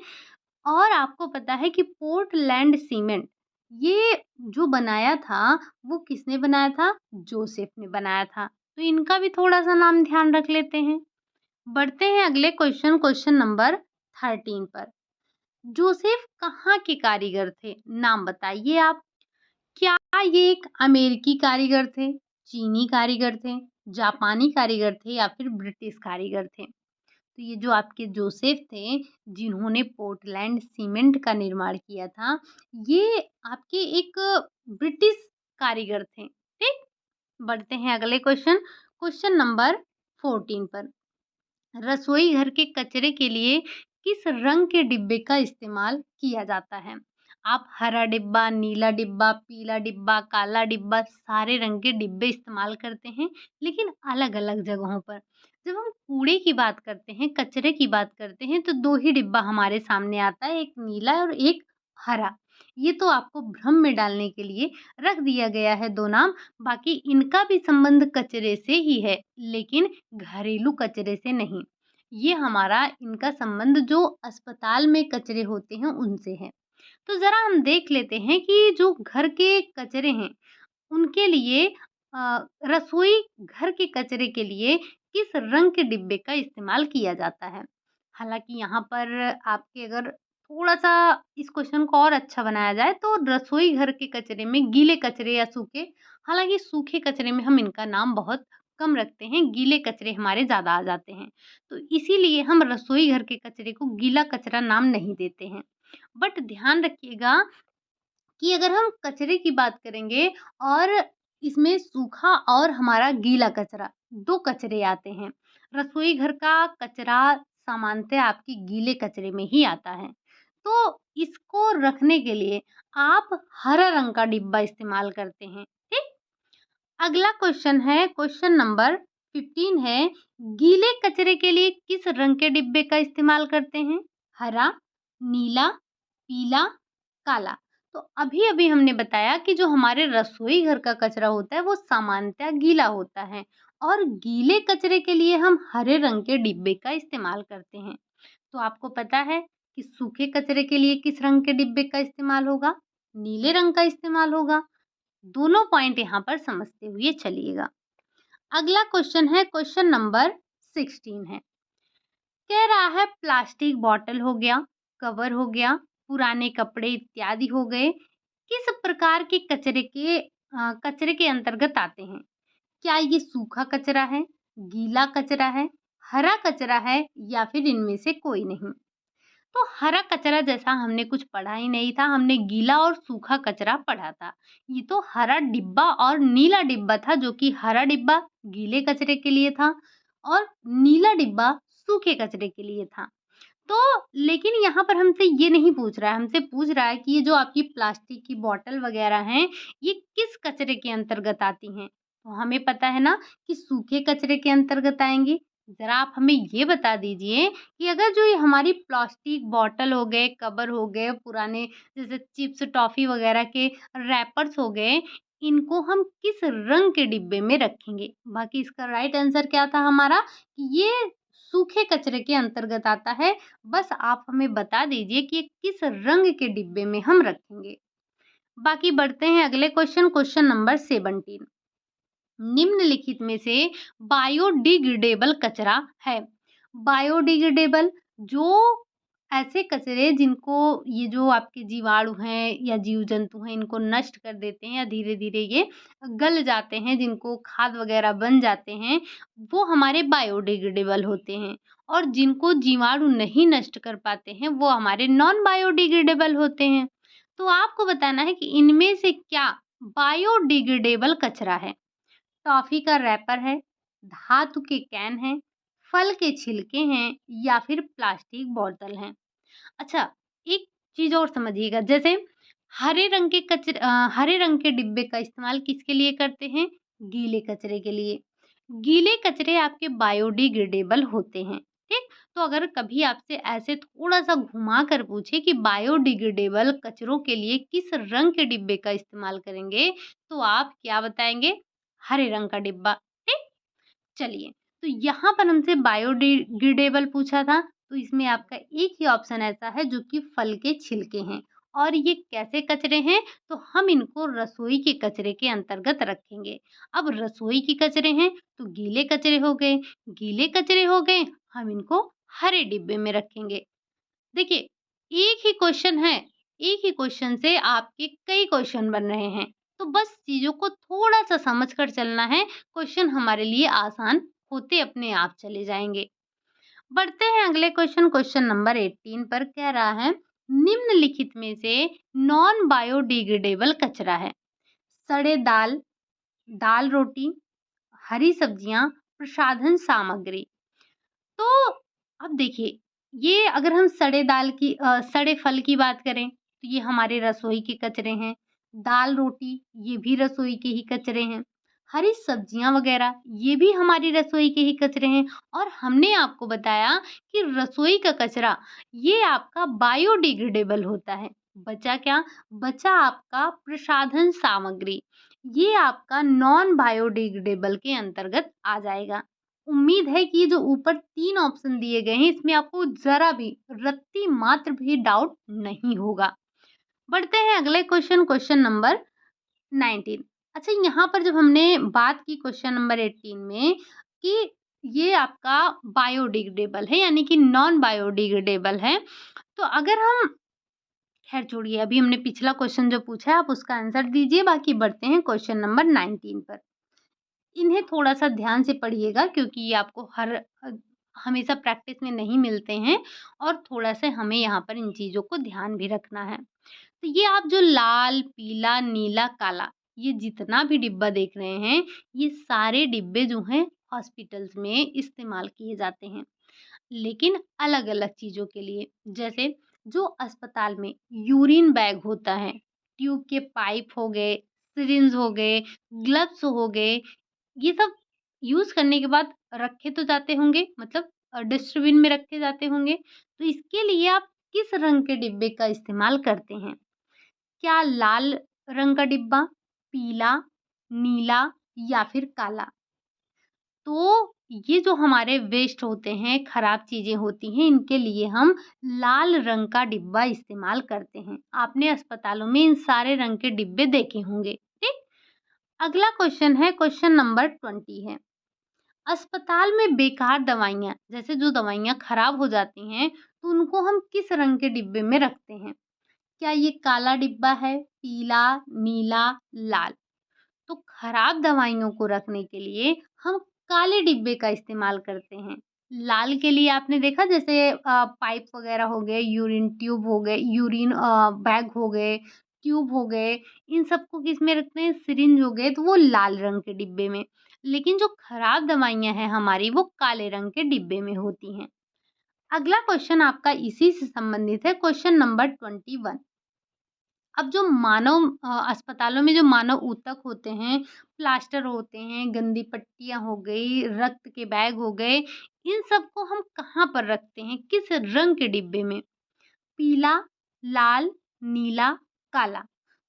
और आपको पता है कि पोर्टलैंड सीमेंट ये जो बनाया था, वो किसने बनाया था? जोसेफ ने बनाया था। तो इनका भी थोड़ा-सा नाम ध्यान रख लेते हैं। बढ़ते हैं अगले क्वेश्चन, क्वेश्चन नंबर 13 पर। जोसेफ कहाँ के कारीगर थे? नाम बताइए आप। क्या ये एक अमेरिकी कारीगर थे, चीनी कारीगर थे, जापानी कारीगर थे या फिर ब्रिटिश कारीगर थे? तो ये जो आपके जोसेफ थे, जिन्होंने पोर्टलैंड सीमेंट का निर्माण किया था, ये आपके एक ब्रिटिश कारीगर थे, ठीक? बढ़ते हैं अगले क्वेश्चन, क्वेश्चन नंबर 14 पर। रसोई घर के कचरे के लिए किस रंग के डिब्बे का इस्तेमाल किया जाता है? आप हरा डिब्बा, नीला डिब्बा, पीला डिब्बा, काला डिब्बा, सारे रंग के डिब्बे इस्तेमाल करते हैं, लेकिन अलग-अलग जगहों पर। जब हम कूड़े की बात करते हैं, कचरे की बात करते हैं, तो 2 ही डिब्बा हमारे सामने आता है, एक नीला और एक हरा। ये तो आपको भ्रम में डालने के लिए रख दिया गया है 2 नाम, बाकी इनका भी संबंध कचरे से ही है, लेकिन घरेलू कचरे से नहीं। ये हमारा इनका संबंध जो अस्पताल में कचरे होते हैं उनसे है। तो ज़रा हम देख लेते हैं कि जो घर के कचरे हैं, उनके लिए रसोई घर के कचरे के लिए किस रंग के डिब्बे का इस्तेमाल किया जाता है? हालाँकि यहाँ पर आपके अगर थोड़ा-सा इस क्वेश्चन को और अच्छा बनाया जाए तो रसोई घर के कचरे में गीले कचरे या सूखे, हालाँकि सूखे कचरे में हम इनका नाम बहुत कम रखते हैं, गीले कचरे हमारे ज़्यादा आ जाते हैं। तो इसीलिए हम रसोई घर के कचरे को गीला कचरा नाम नहीं देते हैं। बट ध्यान रखिएगा कि अगर हम कचरे की बात करेंगे और इसमें सूखा और हमारा गीला कचरा 2 कचरे आते हैं। रसोई घर का कचरा सामान्यतः आपके गीले कचरे में ही आता है। तो इसको रखने के लिए आप हरा रंग का डिब्बा इस्तेमाल करते हैं, ठीक? अगला क्वेश्चन है, क्वेश्चन नंबर 15 है, गीले कचरे के लिए किस रंग के डिब्बे का इस्तेमाल करते हैं? हरा, नीला, पीला, काला। तो अभी-अभी हमने बताया कि जो हमारे रसोई घर का कचरा होता है वो सामान्यतः गीला होता है और गीले कचरे के लिए हम हरे रंग के डिब्बे का इस्तेमाल करते हैं। तो आपको पता है कि सूखे कचरे के लिए किस रंग के डिब्बे का इस्तेमाल होगा? नीले रंग का इस्तेमाल होगा। दोनों पॉइंट यहाँ पर समझते हुए चलिएगा। अगला क्वेश्चन है, क्वेश्चन नंबर 16 है। कह रहा है प्लास्टिक बॉटल हो गया, कवर हो गया, पुराने कपड़े इत्यादि हो गए, किस प्रकार के कचरे के अंतर्गत आते हैं? क्या ये सूखा कचरा है, गीला कचरा है, हरा कचरा है या फिर इनमें से कोई नहीं? तो हरा कचरा जैसा हमने कुछ पढ़ा ही नहीं था, हमने गीला और सूखा कचरा पढ़ा था। ये तो हरा डिब्बा और नीला डिब्बा था, जो कि हरा डिब्बा गीले कचरे के लिए था और नीला डिब्बा सूखे कचरे के लिए था। तो लेकिन यहाँ पर हमसे ये नहीं पूछ रहा है, हमसे पूछ रहा है कि ये जो आपकी प्लास्टिक की बॉटल वगैरह हैं, ये किस कचरे के अंतर्गत आती हैं? तो हमें पता है ना कि सूखे कचरे के अंतर्गत आएँगी। ज़रा आप हमें ये बता दीजिए कि अगर जो ये हमारी प्लास्टिक बॉटल हो गए, कवर हो गए, पुराने जैसे चिप्स, टॉफ़ी वगैरह के रैपर्स हो गए, इनको हम किस रंग के डिब्बे में रखेंगे? बाकी इसका राइट आंसर क्या था हमारा कि ये सूखे कचरे के अंतर्गत आता है। बस आप हमें बता दीजिए कि ये किस रंग के डिब्बे में हम रखेंगे। बाकी बढ़ते हैं अगले क्वेश्चन, क्वेश्चन नंबर 17। निम्नलिखित में से बायोडिग्रेडेबल कचरा है। बायोडिग्रेडेबल जो ऐसे कचरे जिनको ये जो आपके जीवाणु हैं या जीव-जंतु हैं इनको नष्ट कर देते हैं या धीरे-धीरे ये गल जाते हैं, जिनको खाद वगैरह बन जाते हैं, वो हमारे बायोडिग्रेडेबल होते हैं और जिनको जीवाणु नहीं नष्ट कर पाते हैं, वो हमारे नॉन बायोडिग्रेडेबल होते हैं। तो आपको बताना है कि इनमें से क्या बायोडिग्रेडेबल कचरा है? टॉफ़ी का रैपर है, धातु के कैन हैं, फल के छिलके हैं या फिर प्लास्टिक बॉटल हैं। अच्छा, एक चीज़ और समझिएगा जैसे हरे रंग के डिब्बे का इस्तेमाल किसके लिए करते हैं? गीले कचरे के लिए। गीले कचरे आपके बायोडिग्रेडेबल होते हैं, ठीक? तो अगर कभी आपसे ऐसे थोड़ा-सा घुमा कर पूछे कि बायोडिग्रेडेबल कचरों के लिए किस रंग के डिब्बे का इस्तेमाल करेंगे, तो आप क्या बताएँगे? हरे रंग का डिब्बा, ठीक? चलिए, तो यहाँ पर हमसे बायोडिग्रेडेबल पूछा था, तो इसमें आपका एक ही ऑप्शन ऐसा है जो कि फल के छिलके हैं और ये कैसे कचरे हैं, तो हम इनको रसोई के कचरे के अंतर्गत रखेंगे। अब रसोई के कचरे हैं, तो गीले कचरे हो गए, गीले कचरे हो गए, हम इनको हरे डिब्बे में रखेंगे। देखिए, एक ही क्वेश्चन है, एक ही क्वेश्चन से आपके कई क्वेश्चन बन रहे हैं, तो बस चीज़ों को थोड़ा-सा समझ कर चलना है, क्वेश्चन हमारे लिए आसान होते अपने आप चले जाएँगे। बढ़ते हैं अगले क्वेश्चन, क्वेश्चन नंबर 18 पर कह रहा है, निम्नलिखित में से नॉन बायोडिग्रेडेबल कचरा है, सड़े दाल, दाल-रोटी, हरी सब्जियाँ, प्रसाधन सामग्री। तो अब देखिए, ये अगर हम सड़े फल की बात करें, तो ये हमारे रसोई के कचरे हैं। दाल-रोटी, ये भी रसोई के ही कचरे हैं। हरी सब्जियाँ वग़ैरह, ये भी हमारी रसोई के ही कचरे हैं और हमने आपको बताया कि रसोई का कचरा, ये आपका बायोडिग्रेडेबल होता है। बचा क्या? बचा आपका प्रसाधन सामग्री, ये आपका नॉन बायोडिग्रेडेबल के अंतर्गत आ जाएगा। उम्मीद है कि ये जो ऊपर 3 ऑप्शन दिए गए हैं, इसमें आपको ज़रा भी रत्ती मात्र भी डाउट नहीं होगा। बढ़ते हैं अगले क्वेश्चन, क्वेश्चन नंबर 19। अच्छा, यहाँ पर जब हमने बात की क्वेश्चन नंबर 18 में कि ये आपका बायोडिग्रेडेबल है, यानी कि नॉन बायोडिग्रेडेबल है। तो अगर हम खैर छोड़िए, अभी हमने पिछला क्वेश्चन जो पूछा है आप उसका आंसर दीजिए, बाकी बढ़ते हैं क्वेश्चन नंबर 19 पर। इन्हें थोड़ा-सा ध्यान से पढ़िएगा क्योंकि ये आपको हमेशा प्रैक्टिस में नहीं मिलते हैं और थोड़ा-सा हमें यहाँ पर इन चीज़ों को ध्यान भी रखना है। तो ये आप जो लाल, पीला, नीला, काला ये जितना भी डिब्बा देख रहे हैं, ये सारे डिब्बे जो हैं हॉस्पिटल्स में इस्तेमाल किए जाते हैं, लेकिन अलग-अलग चीज़ों के लिए। जैसे जो अस्पताल में यूरिन बैग होता है, ट्यूब के पाइप हो गए, सिरिंज हो गए, ग्लव्स हो गए, ये सब यूज़ करने के बाद रखे तो जाते होंगे, मतलब डस्टबिन में रखे जाते होंगे। तो इसके लिए आप किस रंग के डिब्बे का इस्तेमाल करते हैं? क्या लाल रंग का डिब्बा, पीला, नीला या फिर काला? तो ये जो हमारे वेस्ट होते हैं, खराब चीज़ें होती हैं, इनके लिए हम लाल रंग का डिब्बा इस्तेमाल करते हैं। आपने अस्पतालों में इन सारे रंग के डिब्बे देखे होंगे, ठीक? अगला क्वेश्चन है, क्वेश्चन नंबर 20 है। अस्पताल में बेकार दवाइयाँ, जैसे जो दवाइयाँ खराब हो जाती हैं, तो उनको हम किस रंग के डिब्बे में रखते हैं? क्या ये काला डिब्बा है, पीला, नीला, लाल? तो खराब दवाइयों को रखने के लिए हम काले डिब्बे का इस्तेमाल करते हैं। लाल के लिए आपने देखा जैसे पाइप वगैरह हो गए, यूरिन ट्यूब हो गए, यूरिन बैग हो गए, ट्यूब हो गए, इन सबको किस में रखते हैं? सिरिंज हो गए, तो वो लाल रंग के डिब्बे में। लेकिन जो खराब दवाइयाँ हैं हमारी, वो काले रंग के डिब्बे में होती हैं। अगला क्वेश्चन आपका इसी से संबंधित है, क्वेश्चन नंबर 21। अब जो अस्पतालों में जो मानव ऊतक होते हैं, प्लास्टर होते हैं, गंदी पट्टियाँ हो गई, रक्त के बैग हो गए, इन सबको हम कहाँ पर रखते हैं? किस रंग के डिब्बे में? पीला, लाल, नीला, काला।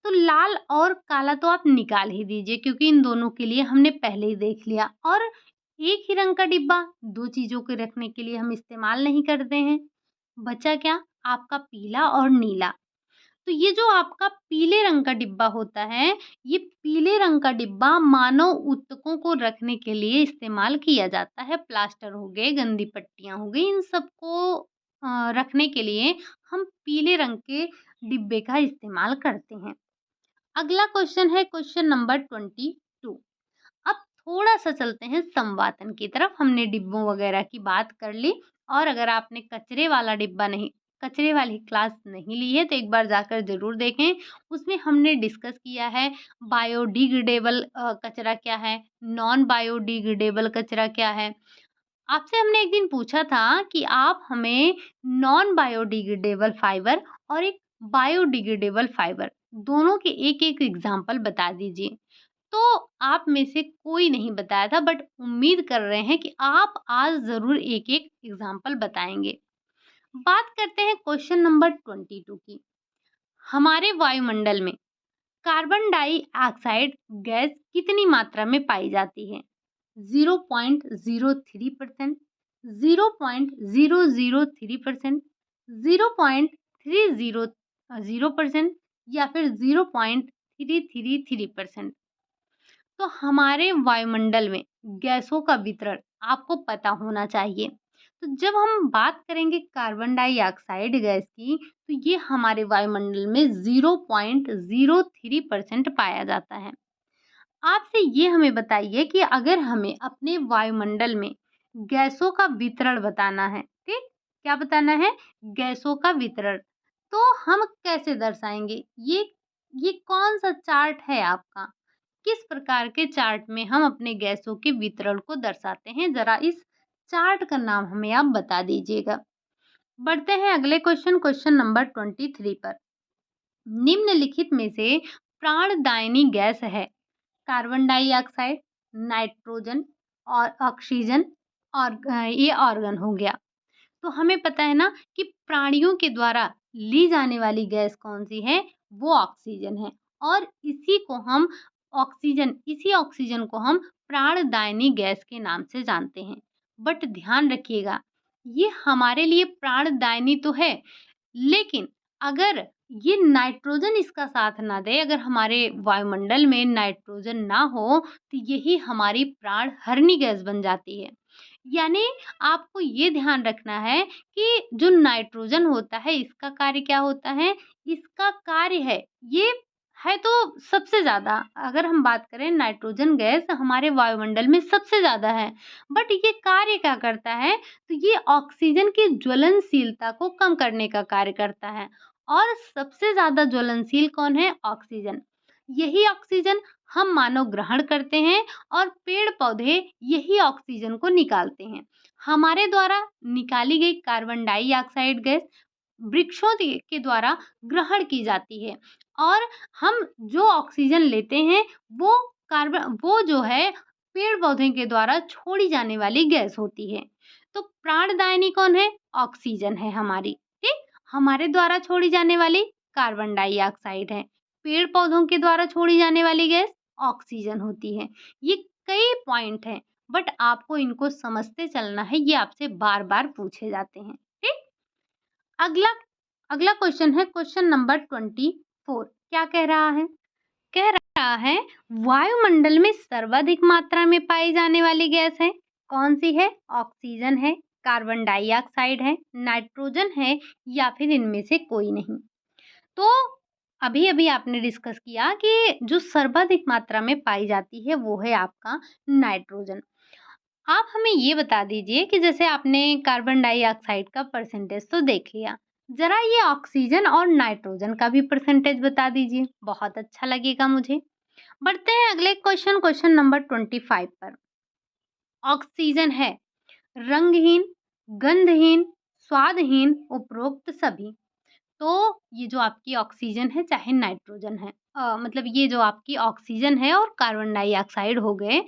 तो लाल और काला तो आप निकाल ही दीजिए क्योंकि इन दोनों के लिए हमने पहले ही देख लिया और एक ही रंग का डिब्बा 2 चीज़ों के रखने के लिए हम इस्तेमाल नहीं करते हैं। बचा क्या? आपका पीला और नीला। तो ये जो आपका पीले रंग का डिब्बा होता है, ये पीले रंग का डिब्बा मानव ऊतकों को रखने के लिए इस्तेमाल किया जाता है। प्लास्टर हो गए, गंदी पट्टियाँ हो गई, इन सबको रखने के लिए हम पीले रंग के डिब्बे का इस्तेमाल करते हैं। अगला क्वेश्चन है क्वेश्चन नंबर 22। अब थोड़ा-सा चलते हैं संवातन की तरफ। हमने डिब्बों वगैरह की बात कर ली और अगर आपने कचरे वाली क्लास नहीं ली है तो एक बार जाकर ज़रूर देखें। उसमें हमने डिस्कस किया है बायोडिग्रेडेबल कचरा क्या है, नॉन बायोडिग्रेडेबल कचरा क्या है। आपसे हमने एक दिन पूछा था कि आप हमें नॉन बायोडिग्रेडेबल फाइबर और एक बायोडिग्रेडेबल फाइबर दोनों के एक-एक एग्ज़ाम्पल बता दीजिए। तो आप में से कोई नहीं बताया था बट उम्मीद कर रहे हैं कि आप आज ज़रूर एक-एक एग्ज़ाम्पल बताएँगे। बात करते हैं क्वेश्चन नंबर 22 की। हमारे वायुमंडल में कार्बन डाइऑक्साइड गैस कितनी मात्रा में पाई जाती है? 0.03%, 0.003%, 0.300% या फिर 0.333%। तो हमारे वायुमंडल में गैसों का वितरण आपको पता होना चाहिए। तो जब हम बात करेंगे कार्बन डाइऑक्साइड गैस की, तो ये हमारे वायुमंडल में 0.03% पाया जाता है। आपसे ये हमें बताइए कि अगर हमें अपने वायुमंडल में गैसों का वितरण बताना है, ठीक? क्या बताना है? गैसों का वितरण। तो हम कैसे दर्शाएँगे? ये कौन-सा चार्ट है आपका? किस प्रकार के चार्ट में हम अपने गैसों के वितरण को दर्शाते हैं? ज़रा इस चार्ट का नाम हमें आप बता दीजिएगा। बढ़ते हैं अगले क्वेश्चन, क्वेश्चन नंबर 23 पर। निम्नलिखित में से प्राणदायिनी गैस है? कार्बन डाइऑक्साइड, नाइट्रोजन और ऑक्सीजन और ये ऑर्गन हो गया। तो हमें पता है ना कि प्राणियों के द्वारा ली जाने वाली गैस कौन-सी है? वो ऑक्सीजन है और इसी ऑक्सीजन को हम प्राणदायिनी गैस के नाम से जानते हैं। बट ध्यान रखिएगा, ये हमारे लिए प्राणदायिनी तो है, लेकिन अगर ये नाइट्रोजन इसका साथ ना दे, अगर हमारे वायुमंडल में नाइट्रोजन ना हो, तो यही हमारी प्राणहरणी गैस बन जाती है। यानी आपको ये ध्यान रखना है कि जो नाइट्रोजन होता है इसका कार्य क्या होता है? इसका कार्य ये है तो सबसे ज़्यादा, अगर हम बात करें नाइट्रोजन गैस हमारे वायुमंडल में सबसे ज़्यादा है। बट ये कार्य क्या करता है? तो ये ऑक्सीजन की ज्वलनशीलता को कम करने का कार्य करता है। और सबसे ज़्यादा ज्वलनशील कौन है? ऑक्सीजन। यही ऑक्सीजन हम मानव ग्रहण करते हैं और पेड़-पौधे यही ऑक्सीजन को निकालते हैं। हमारे द्वारा निकाली गई कार्बन डाइऑक्साइड गैस वृक्षों के द्वारा ग्रहण की जाती है और हम जो ऑक्सीजन लेते हैं वो वो जो है पेड़-पौधे के द्वारा छोड़ी जाने वाली गैस होती है। तो प्राणदायिनी कौन है? ऑक्सीजन है हमारी, ठीक? हमारे द्वारा छोड़ी जाने वाली कार्बन डाइऑक्साइड है। पेड़-पौधों के द्वारा छोड़ी जाने वाली गैस ऑक्सीजन होती है। ये कई पॉइंट हैं, बट आपको इनको समझते चलना है, ये आपसे बार-बार पूछे जाते हैं, ठीक? अगला अगला क्वेश्चन है क्वेश्चन नंबर 24। क्या कह रहा है? कह रहा है वायुमंडल में सर्वाधिक मात्रा में पाई जाने वाली गैस है कौन सी है? ऑक्सीजन है, कार्बन डाइऑक्साइड है, नाइट्रोजन है या फिर इनमें से कोई नहीं। तो अभी अभी आपने डिस्कस किया कि जो सर्वाधिक मात्रा में पाई जाती है वो है आपका नाइट्रोजन। आप हमें ये बता दीजिए कि जैसे आपने कार्बन डाइऑक्साइड का परसेंटेज तो देख लिया, ज़रा ये ऑक्सीजन और नाइट्रोजन का भी परसेंटेज बता दीजिए, बहुत अच्छा लगेगा मुझे। बढ़ते हैं अगले क्वेश्चन, क्वेश्चन नंबर 25 पर। ऑक्सीजन है रंगहीन, गंधहीन, स्वादहीन, उपरोक्त सभी। तो ये जो आपकी ऑक्सीजन है चाहे नाइट्रोजन है, मतलब ये जो आपकी ऑक्सीजन है और कार्बन डाइऑक्साइड हो गए,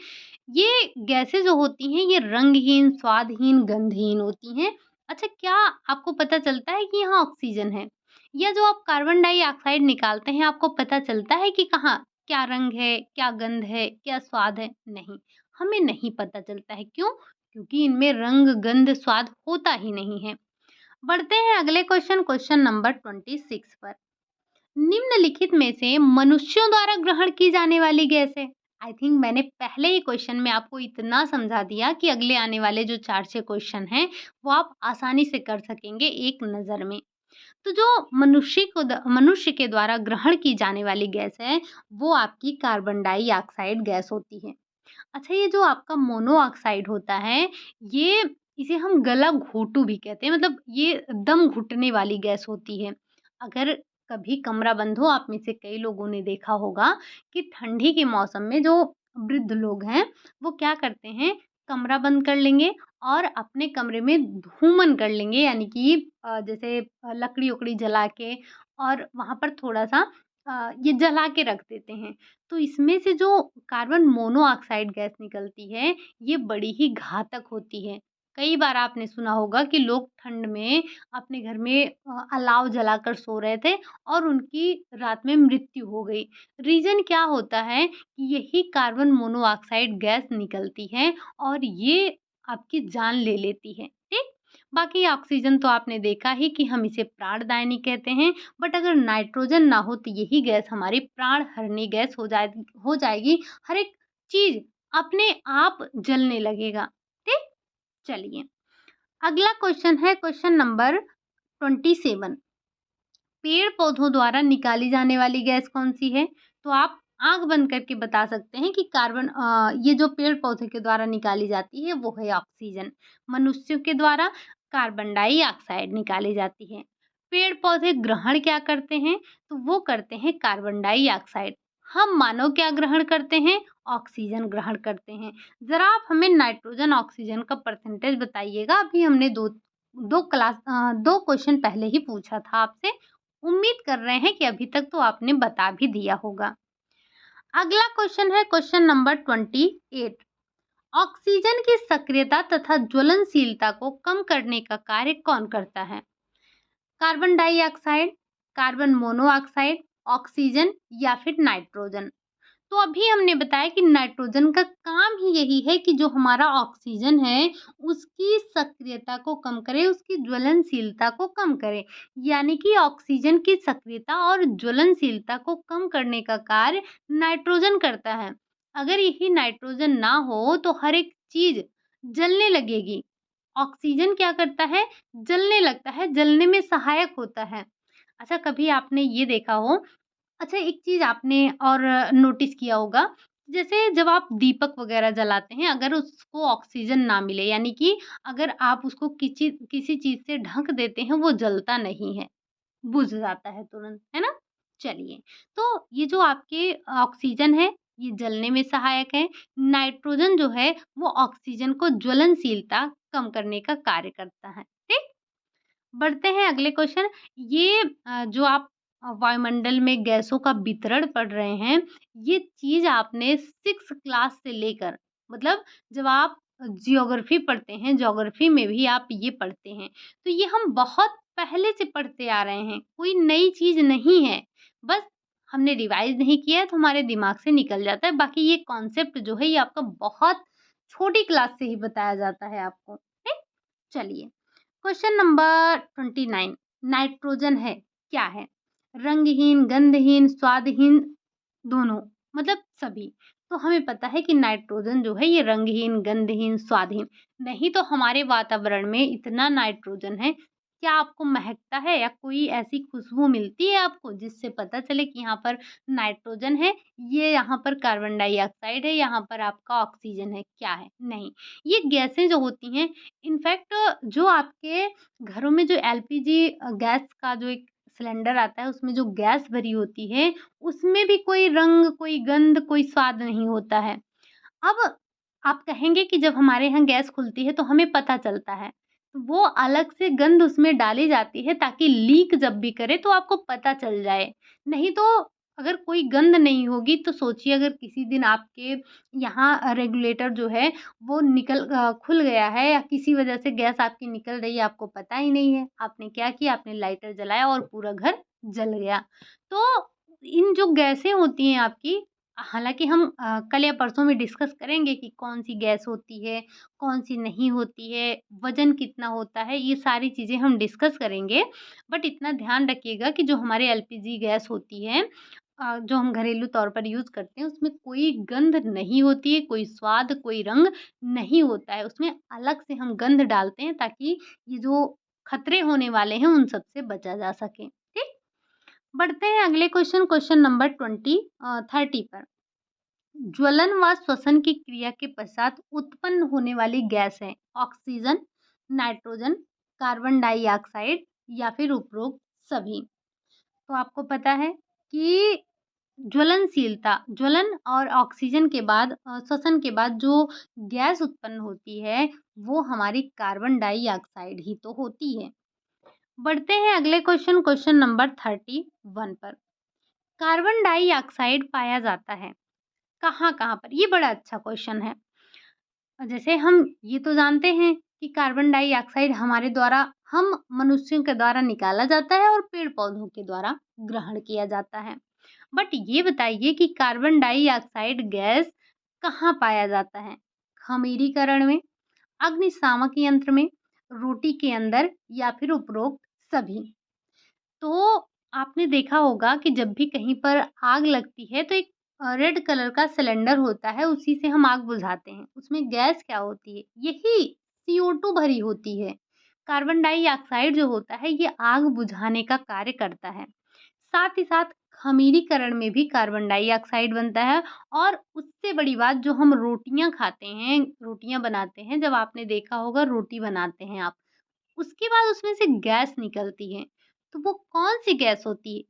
ये गैसें जो होती हैं ये रंगहीन, स्वादहीन, गंधहीन होती हैं। अच्छा, क्या आपको पता चलता है कि यहाँ ऑक्सीजन है? या जो आप कार्बन डाइऑक्साइड निकालते हैं आपको पता चलता है कि कहाँ क्या रंग है, क्या गंध है, क्या स्वाद है? नहीं, हमें नहीं पता चलता है। क्यों? क्योंकि इनमें रंग, गंध, स्वाद होता ही नहीं है। बढ़ते हैं अगले क्वेश्चन, क्वेश्चन नंबर 26 पर। निम्नलिखित में से मनुष्यों द्वारा ग्रहण की जाने वाली गैस है। आई थिंक मैंने पहले ही क्वेश्चन में आपको इतना समझा दिया कि अगले आने वाले जो 4-6 क्वेश्चन हैं, वो आप आसानी से कर सकेंगे एक नज़र में। तो जो मनुष्य के द्वारा ग्रहण की जाने वाली गैस है, वो आपकी कार्बन डाइऑक्साइड गैस होती है। अच्छा, ये जो आपका मोनोऑक्साइड होता है, ये इसे हम गला-घोंटू भी कहते हैं, मतलब ये दम घुटने वाली गैस होती है। अगर कभी कमरा बंद हो, आप में से कई लोगों ने देखा होगा कि ठंडी के मौसम में जो वृद्ध लोग हैं, वो क्या करते हैं, कमरा बंद कर लेंगे और अपने कमरे में धूमन कर लेंगे, यानी कि जैसे लकड़ी-वकड़ी जला के और वहाँ पर थोड़ा-सा ये जला के रख देते हैं। तो इसमें से जो कार्बन मोनोऑक्साइड गैस निकलती है, ये बड़ी ही घातक होती है। कई बार आपने सुना होगा कि लोग ठंड में अपने घर में अलाव जलाकर सो रहे थे और उनकी रात में मृत्यु हो गई। रीज़न क्या होता है कि यही कार्बन मोनोऑक्साइड गैस निकलती है और ये आपकी जान ले लेती है, ठीक? बाकी ऑक्सीजन तो आपने देखा ही कि हम इसे प्राणदायिनी कहते हैं। बट अगर नाइट्रोजन ना हो तो यही गैस हमारी प्राण हरनी गैस हो जाएगी। हर एक चीज़ अपने आप जलने लगेगा, ठीक? चलिए, अगला क्वेश्चन है क्वेश्चन नंबर 27। पेड़-पौधों द्वारा निकाली जाने वाली गैस कौन-सी है? तो आप आँख बंद करके बता सकते हैं कि ये जो पेड़-पौधे के द्वारा निकाली जाती है वो है ऑक्सीजन। मनुष्यों के द्वारा कार्बन डाइऑक्साइड निकाली जाती है। पेड़-पौधे ग्रहण क्या करते हैं? तो वो करते हैं कार्बन डाइऑक्साइड। हम मानव क्या ग्रहण करते हैं? ऑक्सीजन ग्रहण करते हैं। ज़रा आप हमें नाइट्रोजन, ऑक्सीजन का परसेंटेज बताइएगा। अभी हमने 2 क्वेश्चन पहले ही पूछा था आपसे। उम्मीद कर रहे हैं कि अभी तक तो आपने बता भी दिया होगा। अगला क्वेश्चन है क्वेश्चन नंबर 28। ऑक्सीजन की सक्रियता तथा ज्वलनशीलता को कम करने का कार्य कौन करता है? Carbon dioxide, carbon monoxide, oxygen या फिर नाइट्रोजन? तो अभी हमने बताया कि नाइट्रोजन का काम ही यही है कि जो हमारा ऑक्सीजन है, उसकी सक्रियता को कम करे, उसकी ज्वलनशीलता को कम करे। यानी कि ऑक्सीजन की सक्रियता और ज्वलनशीलता को कम करने का कार्य नाइट्रोजन करता है। अगर यही नाइट्रोजन ना हो, तो हर एक चीज़ जलने लगेगी। ऑक्सीजन क्या करता है? जलने लगता है, जलने में सहायक होता है। अच्छा कभी आपने ये देखा हो अच्छा एक चीज़ आपने और नोटिस किया होगा, जैसे जब आप दीपक वग़ैरह जलाते हैं, अगर उसको ऑक्सीजन ना मिले यानी कि अगर आप उसको किसी किसी चीज़ से ढक देते हैं, वो जलता नहीं है, बुझ जाता है तुरंत, है ना? चलिए, तो ये जो आपके ऑक्सीजन है, ये जलने में सहायक है। नाइट्रोजन जो है, वो ऑक्सीजन को ज्वलनशीलता कम करने का कार्य करता है, ठीक? बढ़ते हैं अगले क्वेश्चन। ये जो आप वायुमंडल में गैसों का वितरण पढ़ रहे हैं, ये चीज़ आपने 6th क्लास से लेकर मतलब जब आप जियोग्राफी पढ़ते हैं, ज्योग्राफी में भी आप ये पढ़ते हैं। तो ये हम बहुत पहले से पढ़ते आ रहे हैं, कोई नई चीज़ नहीं है। बस हमने रिवाइज़ नहीं किया है तो हमारे दिमाग से निकल जाता है। बाकी ये कॉन्सेप्ट जो है ये आपका बहुत छोटी क्लास से ही बताया जाता है आपको, ठीक? चलिए। क्वेश्चन नंबर 29 नाइट्रोजन है क्या है? रंगहीन, गंधहीन, स्वादहीन दोनों मतलब सभी। तो हमें पता है कि नाइट्रोजन जो है ये रंगहीन, गंधहीन, स्वादहीन नहीं तो हमारे वातावरण में इतना नाइट्रोजन है, क्या आपको महकता है या कोई ऐसी खुशबू मिलती है आपको जिससे पता चले कि यहाँ पर नाइट्रोजन है, ये यहाँ पर कार्बन डाइऑक्साइड है, यहाँ पर आपका ऑक्सीजन है, क्या है? नहीं। ये गैसें जो होती हैं इनफैक्ट जो आपके घरों में जो एलपीजी गैस का जो एक सिलेंडर आता है उसमें जो गैस भरी होती है, उसमें भी कोई रंग, कोई गंध, कोई स्वाद नहीं होता है। अब आप कहेंगे कि जब हमारे यहाँ गैस खुलती है तो हमें पता चलता है। तो वो अलग से गंध उसमें डाली जाती है ताकि लीक जब भी करे तो आपको पता चल जाए। नहीं तो अगर कोई गंध नहीं होगी तो सोचिए अगर किसी दिन आपके यहाँ रेगुलेटर जो है वो खुल गया है या किसी वजह से गैस आपकी निकल रही है आपको पता ही नहीं है। आपने क्या किया? आपने लाइटर जलाया और पूरा घर जल गया। तो इन जो गैसें होती हैं आपकी हालाँकि हम कल या परसों में डिस्कस करेंगे कि कौन-सी गैस होती है, कौन-सी नहीं होती है, वज़न कितना होता है, ये सारी चीज़ें हम डिस्कस करेंगे। बट इतना ध्यान रखिएगा कि जो हमारे एलपीजी गैस होती है जो हम घरेलू तौर पर यूज़ करते हैं, उसमें कोई गंध नहीं होती है, कोई स्वाद, कोई रंग नहीं होता है। उसमें अलग से हम गंध डालते हैं ताकि ये जो खतरे होने वाले हैं, उन सब से बचा जा सके। ठीक? बढ़ते हैं अगले क्वेश्चन नंबर 30 पर। ज्वलन व श्वसन की क्रिया के पश्चात उत्पन्न होने वाली गैस है ऑक्सीजन, नाइट्रोजन, कार्बन डाइऑक्साइड या फिर उपरोक्त सभी। तो आपको पता है कि ज्वलन और ऑक्सीजन के बाद श्वसन के बाद जो गैस उत्पन्न होती है वो हमारी कार्बन डाइऑक्साइड ही तो होती है। बढ़ते हैं अगले क्वेश्चन नंबर 31 पर। कार्बन डाइऑक्साइड पाया जाता है कहाँ-कहाँ पर? ये बड़ा अच्छा क्वेश्चन है। जैसे हम ये तो जानते हैं कि कार्बन डाइऑक्साइड हमारे द्वारा हम मनुष्यों के द्वारा निकाला जाता है और पेड़-पौधों के द्वारा ग्रहण किया जाता है। बट ये बताइए कि कार्बन डाइऑक्साइड गैस कहाँ पाया जाता है? खमीरीकरण में, अग्निशामक यंत्र में, रोटी के अंदर या फिर उपरोक्त सभी? तो आपने देखा होगा कि जब भी कहीं पर आग लगती है तो एक रेड कलर का सिलेंडर होता है, उसी से हम आग बुझाते हैं। उसमें गैस क्या होती है? यही CO2 भरी होती है। कार्बन डाइऑक्साइड जो होता है ये आग बुझाने का कार्य करता है। साथ ही साथ खमीरीकरण में भी कार्बन डाइऑक्साइड बनता है और उससे बड़ी बात जो हम रोटियाँ खाते हैं, रोटियाँ बनाते हैं, जब आपने देखा होगा रोटी बनाते हैं आप, उसके बाद उसमें से गैस निकलती है। तो वो कौन-सी गैस होती है?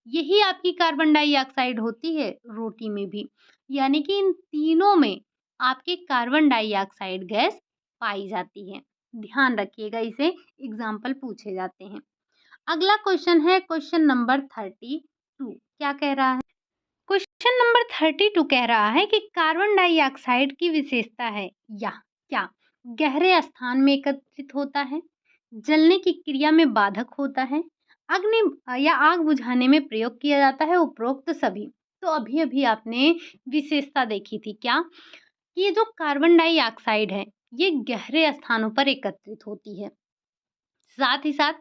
यही आपकी कार्बन डाइऑक्साइड होती है रोटी में भी। यानी कि इन तीनों में आपके कार्बन डाइऑक्साइड गैस पाई जाती है। ध्यान रखिएगा इसे एग्ज़ाम्पल पूछे जाते हैं। अगला क्वेश्चन है क्वेश्चन नंबर 32 क्या कह रहा है? क्वेश्चन नंबर 32 कह रहा है कि कार्बन डाइऑक्साइड की विशेषता है या क्या गहरे स्थान में एकत्रित होता है, जलने की क्रिया में बाधक होता है, अग्नि या आग बुझाने में प्रयोग किया जाता है, उपरोक्त सभी। तो अभी-अभी आपने विशेषता देखी थी क्या? कि ये जो कार्बन डाइऑक्साइड है, ये गहरे स्थानों पर एकत्रित होती है। साथ ही साथ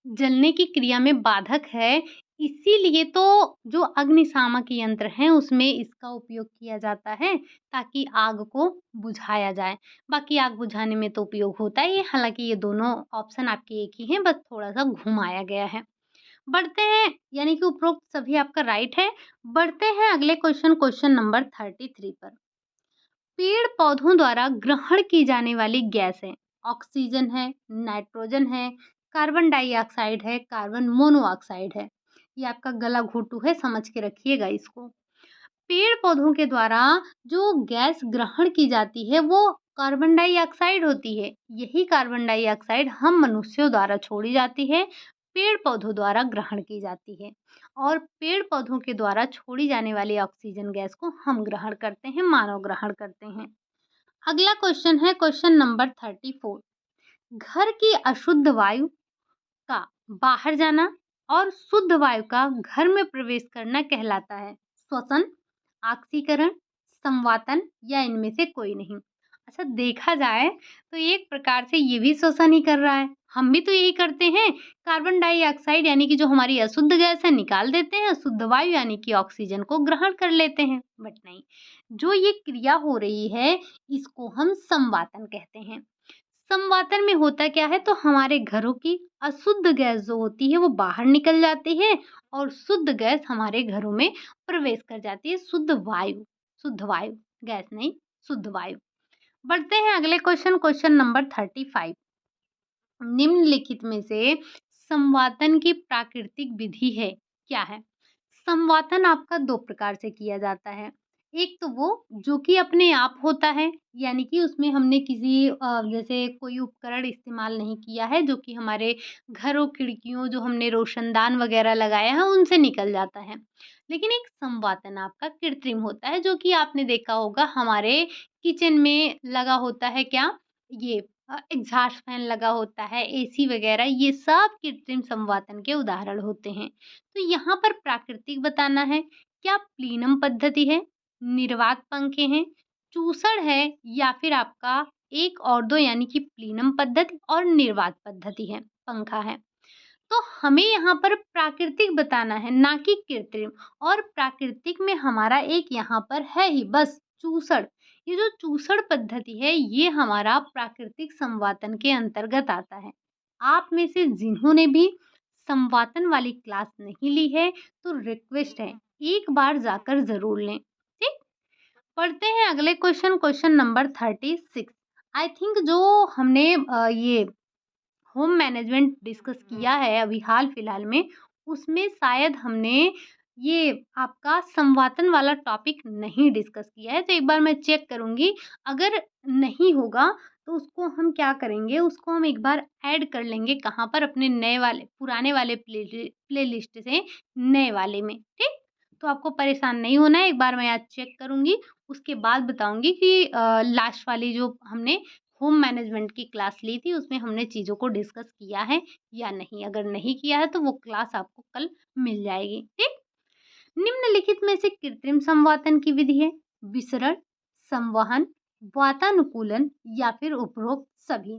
जलने की क्रिया में बाधक है, इसीलिए तो जो अग्निशामक यंत्र हैं उसमें इसका उपयोग किया जाता है ताकि आग को बुझाया जाए। बाकी आग बुझाने में तो उपयोग होता ही है, हालाँकि ये दोनों ऑप्शन आपके एक ही हैं, बस थोड़ा-सा घुमाया गया है। बढ़ते हैं, यानी कि उपरोक्त सभी आपका राइट है। बढ़ते हैं अगले क्वेश्चन नंबर 33 पर। पेड़-पौधों द्वारा ग्रहण की जाने वाली गैसें ऑक्सीजन है, नाइट्रोजन है, कार्बन डाइऑक्साइड है, कार्बन मोनोऑक्साइड है। ये आपका गला घोटू है, समझ के रखिएगा इसको। पेड़-पौधों के द्वारा जो गैस ग्रहण की जाती है वो कार्बन डाइऑक्साइड होती है। यही कार्बन डाइऑक्साइड हम मनुष्यों द्वारा छोड़ी जाती है, पेड़-पौधों द्वारा ग्रहण की जाती है और पेड़-पौधों के द्वारा छोड़ी जाने वाली ऑक्सीजन गैस को हम ग्रहण करते हैं, मानव ग्रहण करते हैं। अगला क्वेश्चन है क्वेश्चन नंबर 34। घर की अशुद्ध वायु का बाहर जाना और शुद्ध वायु का घर में प्रवेश करना कहलाता है श्वसन, ऑक्सीकरण, संवातन या इनमें से कोई नहीं। अच्छा, देखा जाए तो एक प्रकार से ये भी श्वसन ही कर रहा है। हम भी तो यही करते हैं, कार्बन डाइऑक्साइड यानी कि जो हमारी अशुद्ध गैस है निकाल देते हैं, शुद्ध वायु यानी कि ऑक्सीजन को ग्रहण कर लेते हैं। बट नहीं, जो ये क्रिया हो रही है इसको हम संवातन कहते हैं। संवातन में होता क्या है, तो हमारे घरों की अशुद्ध गैस जो होती है वो बाहर निकल जाती है और शुद्ध गैस हमारे घरों में प्रवेश कर जाती है। शुद्ध वायु, गैस नहीं, शुद्ध वायु। बढ़ते हैं अगले क्वेश्चन नंबर 35। निम्नलिखित में से संवातन की प्राकृतिक विधि है क्या है? संवातन आपका 2 प्रकार से किया जाता है। एक तो वो जो कि अपने आप होता है, यानी कि उसमें हमने किसी जैसे कोई उपकरण इस्तेमाल नहीं किया है, जो कि हमारे घरों, खिड़कियों जो हमने रोशनदान वगैरह लगाया है उनसे निकल जाता है। लेकिन एक संवातन आपका कृत्रिम होता है, जो कि आपने देखा होगा हमारे किचन में लगा होता है क्या? ये एग्ज़ॉस्ट फैन लगा होता है, एसी वगैरह, ये सब कृत्रिम संवातन के उदाहरण होते हैं। तो यहाँ पर प्राकृतिक बताना है, क्या प्लीनम पद्धति है, निर्वात पंखे हैं, चूसड़ है या फिर आपका 1 और 2 यानी कि प्लीनम पद्धति और निर्वात पद्धति है, पंखा है। तो हमें यहाँ पर प्राकृतिक बताना है, ना कि कृत्रिम। और प्राकृतिक में हमारा एक यहाँ पर है ही बस चूसड़। ये जो चूसड़ पद्धति है ये हमारा प्राकृतिक संवातन के अंतर्गत आता है। आप में से जिन्होंने भी संवातन वाली क्लास नहीं ली है तो रिक्वेस्ट है एक बार जाकर ज़रूर लें। ठीक? पढ़ते हैं अगले क्वेश्चन नंबर 36। आई थिंक जो हमने ये होम मैनेजमेंट डिस्कस किया है अभी हाल-फिलहाल में, उसमें शायद हमने ये आपका संवातन वाला टॉपिक नहीं डिस्कस किया है, तो एक बार मैं चेक करूँगी। अगर नहीं होगा, तो उसको हम क्या करेंगे, उसको हम एक बार ऐड कर लेंगे कहाँ पर, अपने नए वाले पुराने वाले प्लेलिस्ट से नए वाले में, ठीक? तो आपको परेशान नहीं होना है, एक बार मैं आज चेक करूँगी, उसके बाद बताऊँगी कि लास्ट वाली जो हमने होम मैनेजमेंट की क्लास ली थी उसमें हमने चीज़ों को डिस्कस किया है या नहीं। अगर नहीं किया है तो वो क्लास आपको कल मिल जाएगी, ठीक? निम्नलिखित में से कृत्रिम संवातन की विधि है विसरण, संवहन, वातानुकूलन या फिर उपरोक्त सभी।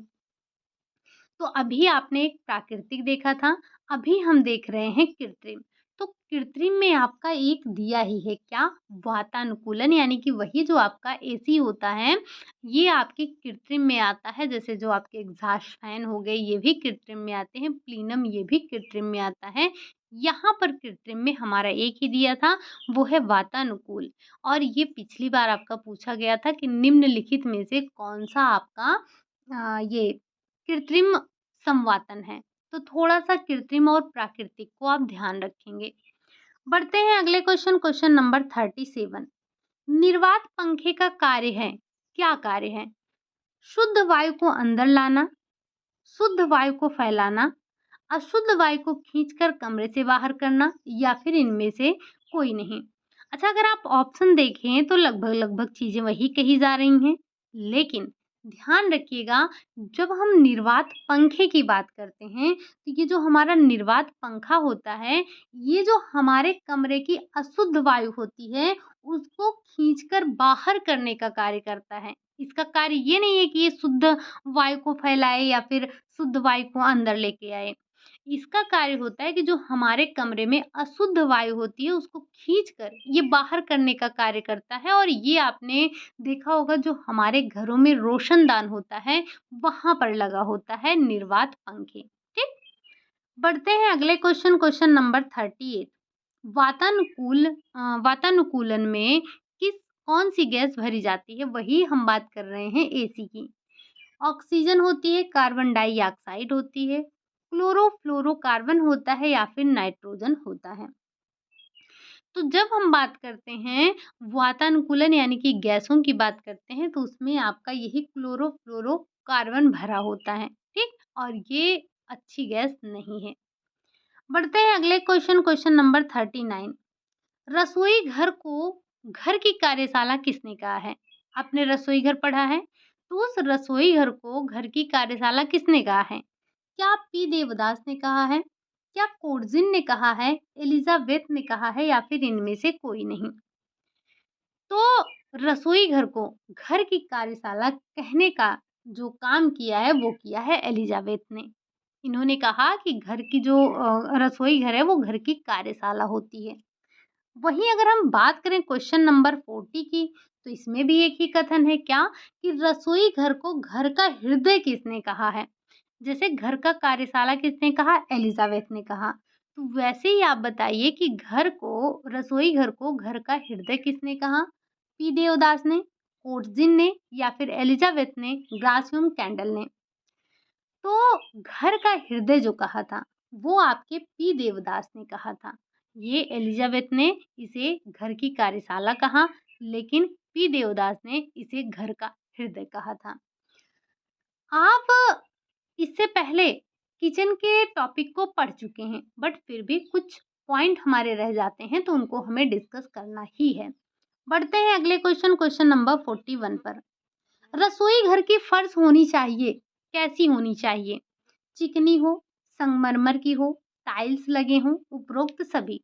तो अभी आपने एक प्राकृतिक देखा था, अभी हम देख रहे हैं कृत्रिम। तो कृत्रिम में आपका एक दिया ही है क्या? वातानुकूलन, यानी कि वही जो आपका एसी होता है, ये आपके कृत्रिम में आता है। जैसे जो आपके एग्ज़ॉस्ट फैन हो गए, ये भी कृत्रिम में आते हैं, प्लीनम ये भी कृत्रिम में आता है। यहाँ पर कृत्रिम में हमारा एक ही दिया था, वो है वातानुकूल। और ये पिछली बार आपका पूछा गया था कि निम्नलिखित में से कौन-सा आपका ये कृत्रिम संवातन है। तो थोड़ा-सा कृत्रिम और प्राकृतिक को आप ध्यान रखेंगे। बढ़ते हैं अगले क्वेश्चन नंबर 37। निर्वात पंखे का कार्य है, क्या कार्य है? शुद्ध वायु को अंदर लाना, शुद्ध वायु को फैलाना, अशुद्ध वायु को खींचकर कमरे से बाहर करना या फिर इनमें से कोई नहीं। अच्छा, अगर आप ऑप्शन देखें तो लगभग-लगभग चीज़ें वही कही जा रही हैं। लेकिन ध्यान रखिएगा, जब हम निर्वात पंखे की बात करते हैं, तो ये जो हमारा निर्वात पंखा होता है, ये जो हमारे कमरे की अशुद्ध वायु होती है, उसको खींचकर बाहर करने का कार्य करता है। इसका कार्य ये नहीं है कि ये शुद्ध वायु को फैलाए या फिर शुद्ध वायु को अंदर लेके आए। इसका कार्य होता है कि जो हमारे कमरे में अशुद्ध वायु होती है उसको खींचकर ये बाहर करने का कार्य करता है। और ये आपने देखा होगा जो हमारे घरों में रोशनदान होता है वहाँ पर लगा होता है निर्वात पंखे। ठीक? बढ़ते हैं अगले क्वेश्चन नंबर 38। वातानुकूलन में किस कौन सी गैस भरी जाती है? वही हम बात कर रहे हैं एसी की। ऑक्सीजन होती है, कार्बन डाइऑक्साइड होती है, क्लोरोफ्लोरोकार्बन होता है या फिर नाइट्रोजन होता है। तो जब हम बात करते हैं वातानुकूलन यानी कि गैसों की बात करते हैं तो उसमें आपका यही क्लोरोफ्लोरोकार्बन भरा होता है। ठीक? और ये अच्छी गैस नहीं है। बढ़ते हैं अगले क्वेश्चन नंबर 39। रसोई घर की कार्यशाला किसने कहा है? आपने रसोई घर पढ़ा है, तो उस रसोई घर को घर की कार्यशाला किसने कहा है? क्या पी देवदास ने कहा है? क्या कोर्जिन ने कहा है? एलिजाबेथ ने कहा है या फिर इनमें से कोई नहीं? तो रसोई घर को घर की कार्यशाला कहने का जो काम किया है वो किया है एलिजाबेथ ने। इन्होंने कहा कि घर की जो रसोई घर है वो घर की कार्यशाला होती है। वहीं अगर हम बात करें क्वेश्चन नंबर 40 की, तो इसमें भी एक ही कथन है क्या कि रसोई घर को घर का हृदय किसने कहा है? जैसे घर का कार्यशाला किसने कहा? एलिजाबेथ ने कहा। तो वैसे ही आप बताइए कि रसोई घर को घर का हृदय किसने कहा? पी देवदास ने, ओटजिन ने या फिर एलिजाबेथ ने, ग्रासियम कैंडल ने? तो घर का हृदय जो कहा था वो आपके पी देवदास ने कहा था। ये एलिजाबेथ ने इसे घर की कार्यशाला कहा, लेकिन पी देवदास ने इसे घर का हृदय कहा था। आप इससे पहले किचन के टॉपिक को पढ़ चुके हैं, बट फिर भी कुछ पॉइंट हमारे रह जाते हैं तो उनको हमें डिस्कस करना ही है। बढ़ते हैं अगले क्वेश्चन नंबर 41 पर। रसोई घर की फर्श होनी चाहिए, कैसी होनी चाहिए? चिकनी हो, संगमरमर की हो, टाइल्स लगे हों, उपरोक्त सभी।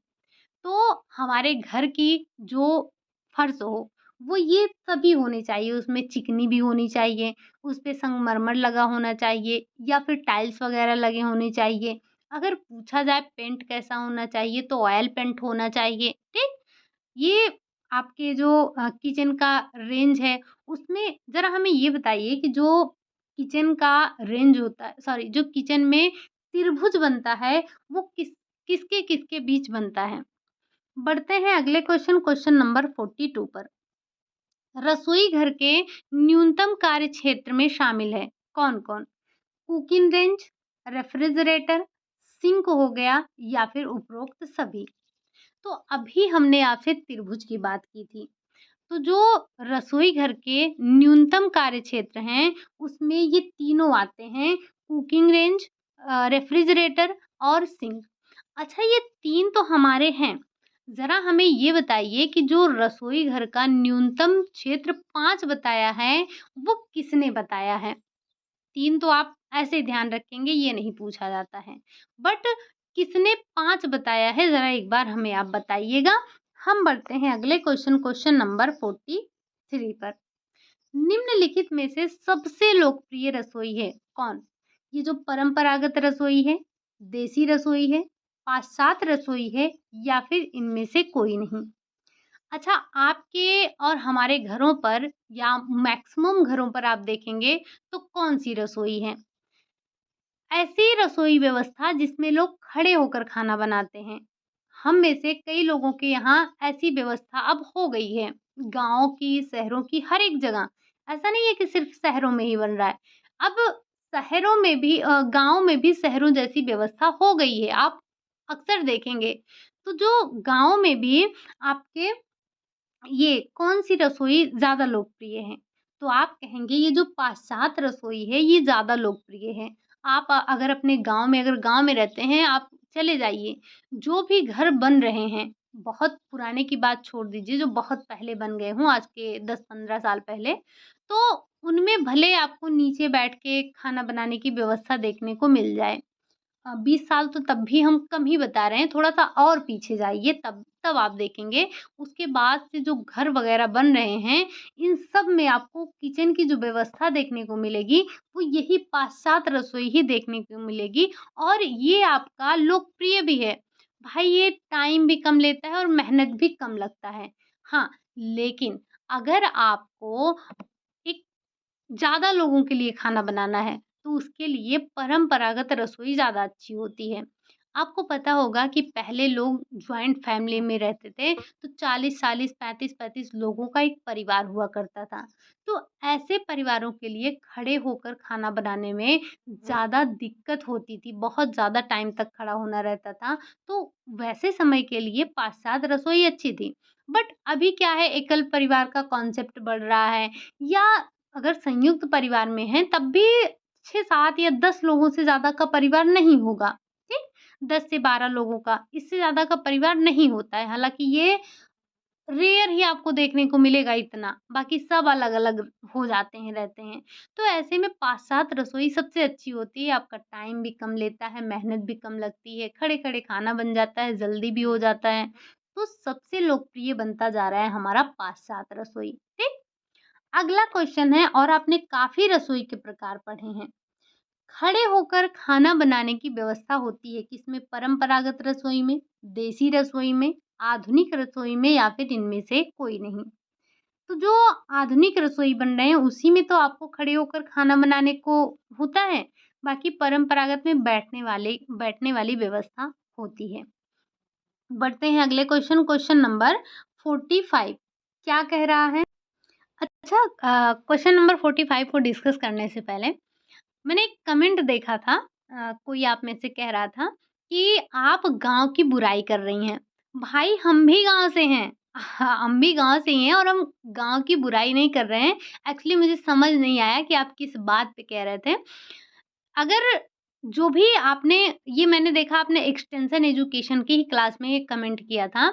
तो हमारे घर की जो फर्श हो वो ये सभी होने चाहिए, उसमें चिकनी भी होनी चाहिए, उस पे संगमरमर लगा होना चाहिए या फिर टाइल्स वगैरह लगे होने चाहिए। अगर पूछा जाए पेंट कैसा होना चाहिए तो ऑयल पेंट होना चाहिए। ठीक? ये आपके जो किचन का रेंज है उसमें ज़रा हमें ये बताइए कि जो किचन का रेंज होता है, सॉरी, जो किचन में त्रिभुज बनता है वो किसके बीच बनता है? बढ़ते हैं अगले क्वेश्चन नंबर 42 पर। रसोई घर के न्यूनतम कार्य क्षेत्र में शामिल है कौन-कौन? कुकिंग रेंज, रेफ्रिजरेटर, सिंक हो गया या फिर उपरोक्त सभी। तो अभी हमने आपसे त्रिभुज की बात की थी। तो जो रसोई घर के न्यूनतम कार्य क्षेत्र हैं, उसमें ये तीनों आते हैं, कुकिंग रेंज, रेफ्रिजरेटर और सिंक। अच्छा, ये 3 तो हमारे हैं। ज़रा हमें ये बताइए कि जो रसोई घर का न्यूनतम क्षेत्र 5 बताया है, वो किसने बताया है? 3 तो आप ऐसे ही ध्यान रखेंगे, ये नहीं पूछा जाता है। बट किसने 5 बताया है, ज़रा एक बार हमें आप बताइएगा। हम बढ़ते हैं अगले क्वेश्चन नंबर 43 पर। निम्नलिखित में से सबसे लोकप्रिय रसोई है कौन? ये जो परंपरागत रसोई है, देसी रसोई है, पाश्चात्य रसोई है या फिर इनमें से कोई नहीं? अच्छा, आपके और हमारे घरों पर या मैक्सिमम घरों पर आप देखेंगे तो कौन-सी रसोई है? ऐसी रसोई व्यवस्था जिसमें लोग खड़े होकर खाना बनाते हैं। हम में से कई लोगों के यहाँ ऐसी व्यवस्था अब हो गई है। गाँव की, शहरों की, हर एक जगह। ऐसा नहीं है कि सिर्फ़ शहरों में ही बन रहा है। अब शहरों में भी गाँव में भी शहरों जैसी व्यवस्था हो गई है। आप अक्सर देखेंगे। तो जो गाँव में भी आपके ये कौन-सी रसोई ज़्यादा लोकप्रिय है? तो आप कहेंगे ये जो पाश्चात्य रसोई है ये ज़्यादा लोकप्रिय है। आप अगर अपने गाँव में अगर गाँव में रहते हैं, आप चले जाइए, जो भी घर बन रहे हैं, बहुत पुराने की बात छोड़ दीजिए, जो बहुत पहले बन गए हों, आज के 10-15 साल पहले, तो उनमें भले आपको नीचे बैठ के खाना बनाने की व्यवस्था देखने को मिल जाए। 20 साल तो तब भी हम कम ही बता रहे हैं, थोड़ा-सा और पीछे जाइए तब तब आप देखेंगे उसके बाद से जो घर वग़ैरह बन रहे हैं, इन सब में आपको किचन की जो व्यवस्था देखने को मिलेगी, वो यही पाश्चात्य रसोई ही देखने को मिलेगी और ये आपका लोकप्रिय भी है। भाई ये टाइम भी कम लेता है और मेहनत भी कम लगता है। हाँ, लेकिन अगर आपको एक ज़्यादा लोगों के लिए खाना बनाना है, तो उसके लिए परंपरागत रसोई ज़्यादा अच्छी होती है। आपको पता होगा कि पहले लोग जॉइंट फैमिली में रहते थे, तो 40-40, 35-35 लोगों का एक परिवार हुआ करता था। तो ऐसे परिवारों के लिए खड़े होकर खाना बनाने में ज़्यादा दिक्कत होती थी, बहुत ज़्यादा टाइम तक खड़ा होना रहता था। तो वैसे समय के लिए पाश्चात्य रसोई अच्छी थी। बट अभी क्या है एकल परिवार का कॉन्सेप्ट बढ़ रहा है या अगर संयुक्त परिवार में हैं तब भी 6-7 या 10 लोगों से ज़्यादा का परिवार नहीं होगा, ठीक? 10 से 12 लोगों का, इससे ज़्यादा का परिवार नहीं होता है। हालाँकि ये रेयर ही आपको देखने को मिलेगा इतना, बाकी सब अलग-अलग हो जाते हैं, रहते हैं। तो ऐसे में पाश्चात्य रसोई सबसे अच्छी होती है, आपका टाइम भी कम लेता है, मेहनत भी कम लगती है, खड़े-खड़े खाना बन जाता है, जल्दी भी हो जाता है। तो सबसे लोकप्रिय बनता जा रहा है हमारा पाश्चात्य रसोई, ठीक? अगला क्वेश्चन है और आपने काफ़ी रसोई के प्रकार पढ़े हैं। खड़े होकर खाना बनाने की व्यवस्था होती है किसमें? परंपरागत रसोई में, देसी रसोई में, आधुनिक रसोई में या फिर इनमें से कोई नहीं। तो जो आधुनिक रसोई बन रहे हैं उसी में तो आपको खड़े होकर खाना बनाने को होता है। बाकी परंपरागत में बैठने वाली व्यवस्था होती है। बढ़ते हैं अगले क्वेश्चन नंबर 45 क्या कह रहा है? अच्छा क्वेश्चन नंबर 45 को डिस्कस करने से पहले मैंने एक कमेंट देखा था कोई आप में से कह रहा था कि आप गाँव की बुराई कर रही हैं। भाई हम भी गाँव से हैं। हाँ, हम भी गाँव से ही हैं और हम गाँव की बुराई नहीं कर रहे हैं। एक्चुअली मुझे समझ नहीं आया कि आप किस बात पे कह रहे थे। अगर जो भी आपने ये मैंने देखा आपने एक्सटेंशन एजुकेशन की ही क्लास में एक कमेंट किया था।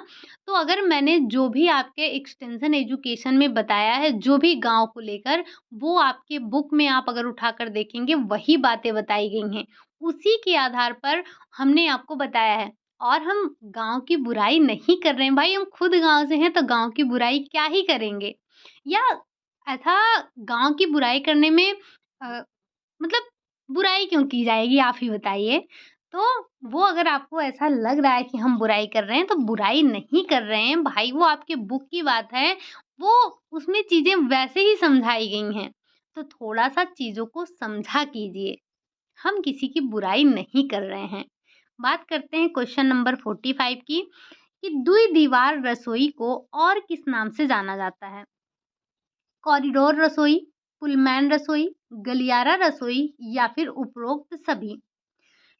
तो अगर मैंने जो भी आपके एक्सटेंशन एजुकेशन में बताया है, जो भी गाँव को लेकर, वो आपके बुक में आप अगर उठाकर देखेंगे वही बातें बताई गई हैं। उसी के आधार पर हमने आपको बताया है और हम गाँव की बुराई नहीं कर रहे हैं। भाई हम खुद गाँव से हैं तो गाँव की बुराई क्या ही करेंगे? या ऐसा गाँव की बुराई करने में अ, मतलब बुराई क्यों की जाएगी आप ही बताइए? तो वो अगर आपको ऐसा लग रहा है कि हम बुराई कर रहे हैं, तो बुराई नहीं कर रहे हैं भाई वो आपके बुक की बात है, वो उसमें चीज़ें वैसे ही समझाई गई हैं। तो थोड़ा-सा चीज़ों को समझा कीजिए, हम किसी की बुराई नहीं कर रहे हैं। बात करते हैं क्वेश्चन नंबर 45 की कि द्वि-दीवार रसोई को और किस नाम से जाना जाता है? कॉरिडोर रसोई, पुलमैन रसोई, गलियारा रसोई या फिर उपरोक्त सभी।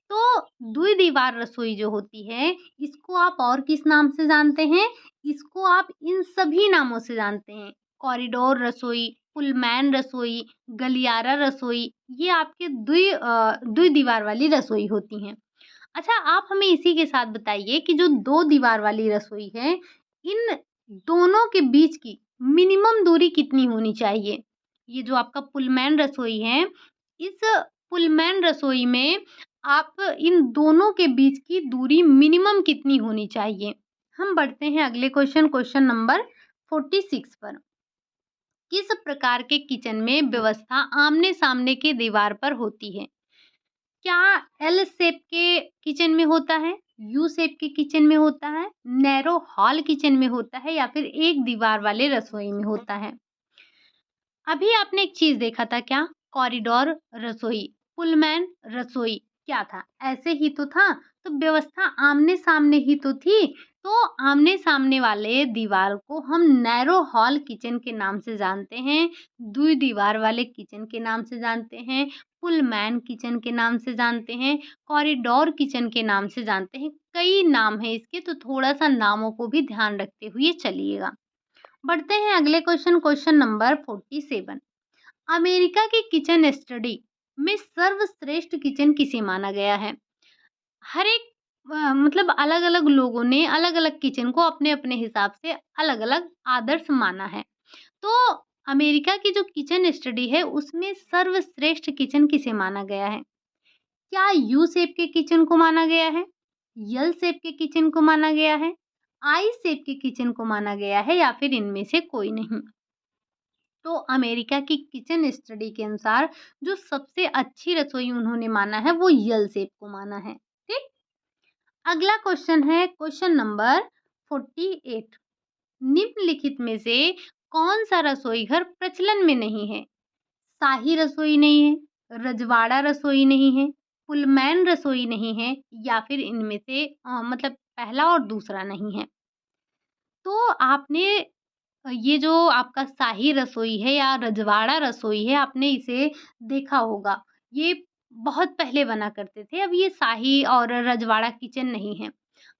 तो द्वि-दीवार रसोई जो होती है, इसको आप और किस नाम से जानते हैं? इसको आप इन सभी नामों से जानते हैं। कॉरिडोर रसोई, पुलमैन रसोई, गलियारा रसोई, ये आपके द्वि-दीवार वाली रसोई होती हैं। अच्छा, आप हमें इसी के साथ बताइए कि जो 2 दीवार वाली रसोई है, इन दोनों के बीच की मिनिमम दूरी कितनी होनी चाहिए? ये जो आपका पुलमैन रसोई है, इस पुलमैन रसोई में आप इन दोनों के बीच की दूरी मिनिमम कितनी होनी चाहिए? हम बढ़ते हैं अगले क्वेश्चन नंबर 46 पर। किस प्रकार के किचन में व्यवस्था आमने-सामने की दीवार पर होती है? क्या एल शेप के किचन में होता है, यू शेप के किचन में होता है, नैरो हॉल किचन में होता है या फिर एक दीवार वाले रसोई में होता है? अभी आपने एक चीज़ देखा था क्या? कॉरिडोर रसोई, पुलमैन रसोई क्या था? ऐसे ही तो था। तो व्यवस्था आमने-सामने ही तो थी। तो आमने-सामने वाले दीवार को हम नैरो हॉल किचन के नाम से जानते हैं, दुई दीवार वाले किचन के नाम से जानते हैं, पुलमैन किचन के नाम से जानते हैं, कॉरिडोर किचन के नाम से जानते हैं। कई नाम हैं इसके तो थोड़ा-सा नामों को भी ध्यान रखते हुए चलिएगा। बढ़ते हैं अगले क्वेश्चन नंबर 47 अमेरिका की किचन स्टडी में सर्वश्रेष्ठ किचन किसे माना गया है? हर एक मतलब अलग-अलग लोगों ने अलग-अलग किचन को अपने-अपने हिसाब से अलग-अलग आदर्श माना है। तो अमेरिका की जो किचन स्टडी है उसमें सर्वश्रेष्ठ किचन किसे माना गया है? क्या यू शेप के किचन को माना गया है, यल शेप के किचन को माना गया है, आई शेप के किचन को माना गया है या फिर इनमें से कोई नहीं? तो अमेरिका की किचन स्टडी के अनुसार जो सबसे अच्छी रसोई उन्होंने माना है वो यल शेप को माना है। ठीक। अगला क्वेश्चन है क्वेश्चन नंबर 48। निम्नलिखित में से कौन सा रसोई घर प्रचलन में नहीं है? शाही रसोई नहीं है, रजवाड़ा रसोई नहीं है, पुलमैन रसोई नहीं है या फिर इनमें से मतलब पहला और दूसरा नहीं है। तो आपने ये जो आपका शाही रसोई है या रजवाड़ा रसोई है, आपने इसे देखा होगा। ये बहुत पहले बना करते थे, अब ये शाही और रजवाड़ा किचन नहीं है।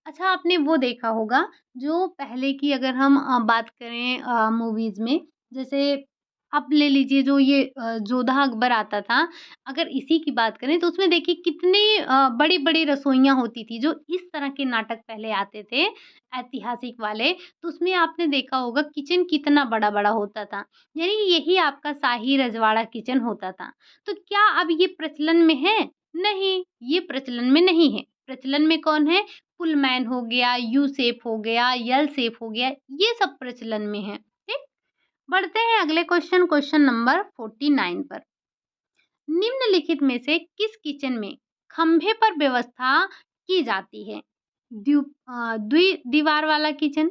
अच्छा, आपने वो देखा होगा जो पहले की अगर हम बात करें मूवीज़ में, जैसे आप ले लीजिए जो ये जोधा अकबर आता था, अगर इसी की बात करें तो उसमें देखिए कितनी बड़ी-बड़ी रसोइयाँ होती थी, जो इस तरह के नाटक पहले आते थे, ऐतिहासिक वाले, तो उसमें आपने देखा होगा किचन कितना बड़ा-बड़ा होता था। यानी यही आपका शाही रजवाड़ा किचन होता था। तो क्या अब ये प्रचलन में है? नहीं, ये प्रचलन में नहीं है। प्रचलन में कौन है? पुलमैन हो गया, यू शेप हो गया, एल शेप हो गया, ये सब प्रचलन में है। ठीक? बढ़ते हैं अगले क्वेश्चन, क्वेश्चन नंबर 49 पर। निम्नलिखित में से किस किचन में खंभे पर व्यवस्था की जाती है? द्वि दीवार वाला किचन,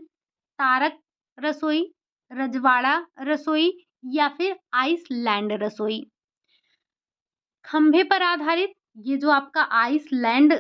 तारक रसोई, रजवाड़ा रसोई या फिर आइसलैंड रसोई? खंभे पर आधारित ये जो आपका आइसलैंड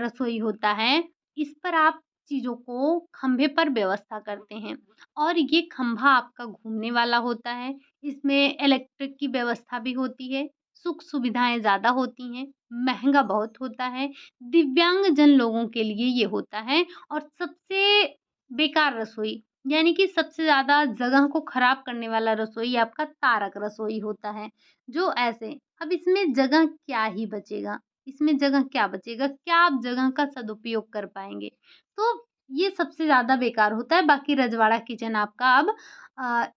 रसोई होता है, इस पर आप चीज़ों को खंभे पर व्यवस्था करते हैं और ये खंभा आपका घूमने वाला होता है। इसमें इलेक्ट्रिक की व्यवस्था भी होती है, सुख-सुविधाएँ ज़्यादा होती हैं, महँगा बहुत होता है, दिव्यांगजन लोगों के लिए ये होता है और सबसे बेकार रसोई यानी कि सबसे ज़्यादा जगह को खराब करने वाला रसोई आपका तारक रसोई होता है, जो ऐसे अब इसमें जगह क्या ही बचेगा? इसमें जगह क्या बचेगा? क्या आप जगह का सदुपयोग कर पाएँगे? तो ये सबसे ज़्यादा बेकार होता है, बाकी रजवाड़ा किचन आपका अब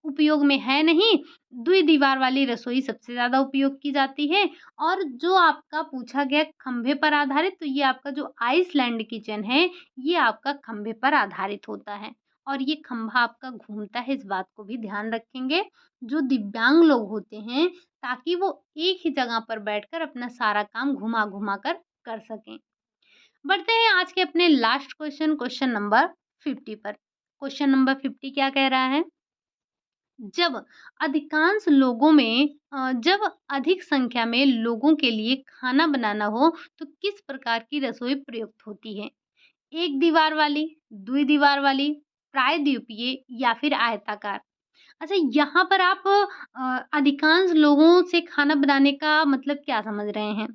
उपयोग में है नहीं, दुई दीवार वाली रसोई सबसे ज़्यादा उपयोग की जाती है और जो आपका पूछा गया खंभे पर आधारित, तो ये आपका जो आइसलैंड किचन है, ये आपका खंभे पर आधारित होता है और ये खंभा आपका घूमता है, इस बात को भी ध्यान रखेंगे। जो दिव्यांग लोग होते हैं ताकि वो एक ही जगह पर बैठकर अपना सारा काम घुमा-घुमा कर सकें। बढ़ते हैं आज के अपने लास्ट क्वेश्चन, क्वेश्चन नंबर 50 पर। क्वेश्चन नंबर 50 क्या कह रहा है? जब अधिकांश लोगों में जब अधिक संख्या में लोगों के लिए खाना बनाना हो, तो किस प्रकार की रसोई प्रयुक्त होती है? एक दीवार वाली, दुई दीवार वाली, प्रायद्वीपीय या फिर आयताकार? अच्छा, यहाँ पर आप अधिकांश लोगों से खाना बनाने का मतलब क्या समझ रहे हैं?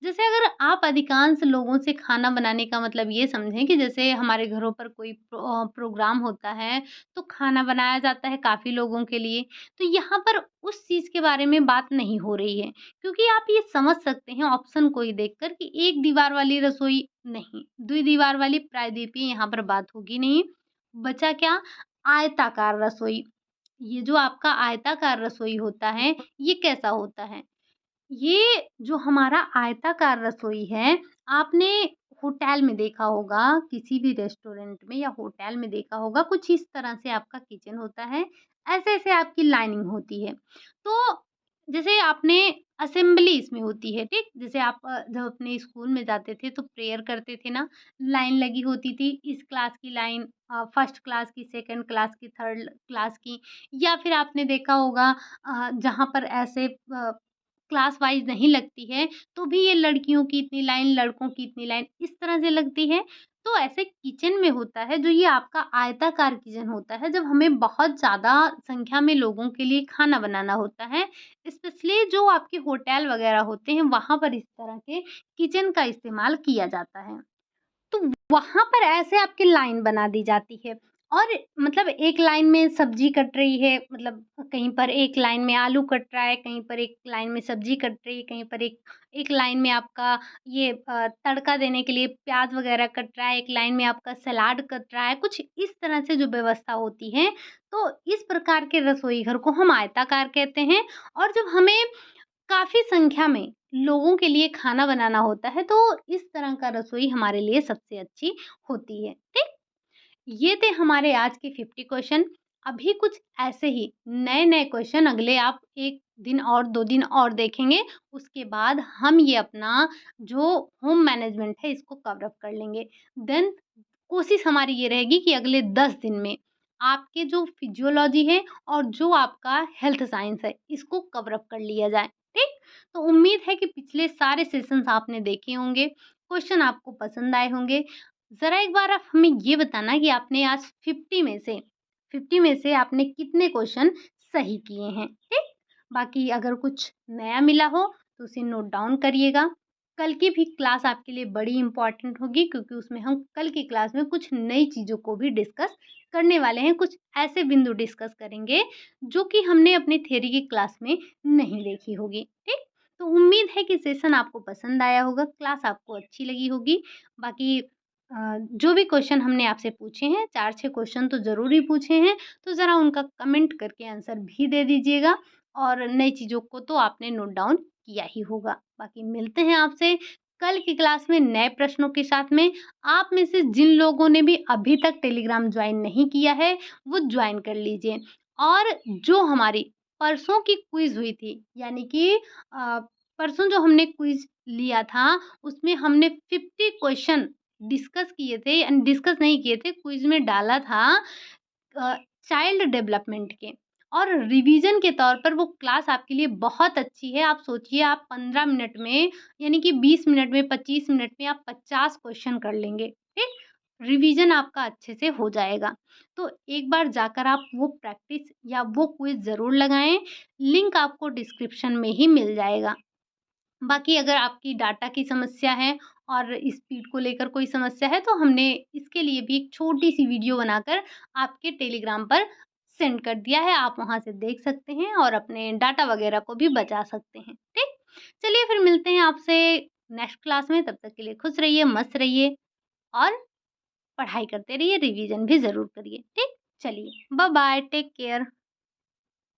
जैसे अगर आप अधिकांश लोगों से खाना बनाने का मतलब ये समझें कि जैसे हमारे घरों पर कोई प्रोग्राम होता है, तो खाना बनाया जाता है काफ़ी लोगों के लिए। तो यहाँ पर उस चीज़ के बारे में बात नहीं हो रही है, क्योंकि आप ये समझ सकते हैं ऑप्शन कोई देखकर कि एक दीवार वाली रसोई नहीं, दुई दीवार वाली प्रायद्वीपीय यहाँ पर बात होगी नहीं। बचा क्या? आयताकार रसोई। ये जो आपका आयताकार रसोई होता है, ये कैसा होता है? ये जो हमारा आयताकार रसोई है, आपने होटल में देखा होगा, किसी भी रेस्टोरेंट में या होटल में देखा होगा, कुछ इस तरह से आपका किचन होता है, ऐसे-ऐसे आपकी लाइनिंग होती है। तो जैसे आपने असेंबली इसमें होती है, ठीक? जैसे आप जब अपने स्कूल में जाते थे, तो प्रेयर करते थे ना, लाइन लगी होती थी, इस क्लास की लाइन फर्स्ट क्लास की, सेकंड क्लास की, थर्ड क्लास की या फिर आपने देखा होगा जहाँ पर ऐसे क्लास वाइज़ नहीं लगती है, तो भी ये लड़कियों की इतनी लाइन, लड़कों की इतनी लाइन, इस तरह से लगती है। तो ऐसे किचन में होता है, जो ये आपका आयताकार किचन होता है, जब हमें बहुत ज़्यादा संख्या में लोगों के लिए खाना बनाना होता है, स्पेशली जो आपके होटल वगैरह होते हैं, वहाँ पर इस तरह के किचन का इस्तेमाल किया जाता है। तो वहाँ पर ऐसे आपकी लाइन बना दी जाती है और मतलब एक लाइन में सब्ज़ी कट रही है, मतलब कहीं पर एक लाइन में आलू कट रहा है, कहीं पर एक लाइन में सब्ज़ी कट रही है, कहीं पर एक एक लाइन में आपका ये तड़का देने के लिए प्याज़ वग़ैरह कट रहा है, एक लाइन में आपका सलाद कट रहा है, कुछ इस तरह से जो व्यवस्था होती है, तो इस प्रकार के रसोई घर को हम आयताकार कहते हैं और जब हमें काफ़ी संख्या में लोगों के लिए खाना बनाना होता है, तो इस तरह का रसोई हमारे लिए सबसे अच्छी होती है, ठीक? ये थे हमारे आज के 50 क्वेश्चन। अभी कुछ ऐसे ही नए-नए क्वेश्चन अगले आप 1 दिन और 2 दिन और देखेंगे, उसके बाद हम ये अपना जो होम मैनेजमेंट है इसको कवर अप कर लेंगे। देन कोशिश हमारी ये रहेगी कि अगले 10 दिन में आपके जो फिजियोलॉजी है और जो आपका हेल्थ साइंस है, इसको कवर अप कर लिया जाए, ठीक? तो उम्मीद है कि पिछले सारे सेशंस आपने देखे होंगे, क्वेश्चन आपको पसंद आए होंगे। ज़रा एक बार आप हमें ये बताना कि आपने आज 50 में से आपने कितने क्वेश्चन सही किए हैं, ठीक? बाकी अगर कुछ नया मिला हो तो उसे नोट डाउन करिएगा। कल की भी क्लास आपके लिए बड़ी इम्पोर्टेंट होगी क्योंकि उसमें हम कल की क्लास में कुछ नई चीज़ों को भी डिस्कस करने वाले हैं। कुछ ऐसे बिंदु डिस्कस करेंगे जो कि हमने अपनी थ्योरी की क्लास में नहीं देखी होगी, ठीक? तो उम्मीद है कि सेशन आपको पसंद आया होगा, क्लास आपको अच्छी लगी होगी। बाकी जो भी क्वेश्चन हमने आपसे पूछे हैं, 4-6 क्वेश्चन तो ज़रूर ही पूछे हैं, तो ज़रा उनका कमेंट करके आंसर भी दे दीजिएगा और नई चीज़ों को तो आपने नोट डाउन किया ही होगा। बाकी मिलते हैं आपसे कल की क्लास में नए प्रश्नों के साथ में। आप में से जिन लोगों ने भी अभी तक टेलीग्राम जॉइन नहीं किया है, वो जॉइन कर लीजिए। और जो हमारी परसों की क्विज़ हुई थी, यानी कि परसों जो हमने क्विज़ लिया था, उसमें हमने 50 क्वेश्चन डिस्कस किए थे डिस्कस नहीं किए थे, क्विज़ में डाला था अ, चाइल्ड डेवलपमेंट के और रिवीजन के तौर पर वो क्लास आपके लिए बहुत अच्छी है। आप सोचिए आप 15 मिनट में यानी कि 20 मिनट में 25 मिनट में आप 50 क्वेश्चन कर लेंगे, ठीक? रिवीजन आपका अच्छे से हो जाएगा। तो एक बार जाकर आप वो प्रैक्टिस या वो क्विज़ ज़रूर लगाएँ, लिंक आपको डिस्क्रिप्शन में ही मिल जाएगा। बाकी अगर आपकी डाटा की समस्या है और स्पीड को लेकर कोई समस्या है तो हमने इसके लिए भी एक छोटी-सी वीडियो बनाकर आपके टेलीग्राम पर सेंड कर दिया है। आप वहाँ से देख सकते हैं और अपने डाटा वगैरह को भी बचा सकते हैं, ठीक? चलिए फिर मिलते हैं आपसे नेक्स्ट क्लास में, तब तक के लिए खुश रहिए, मस्त रहिए और पढ़ाई करते रहिए, रिवीजन भी ज़रूर करिए, ठीक? चलिए, बाय-बाय, टेक केयर।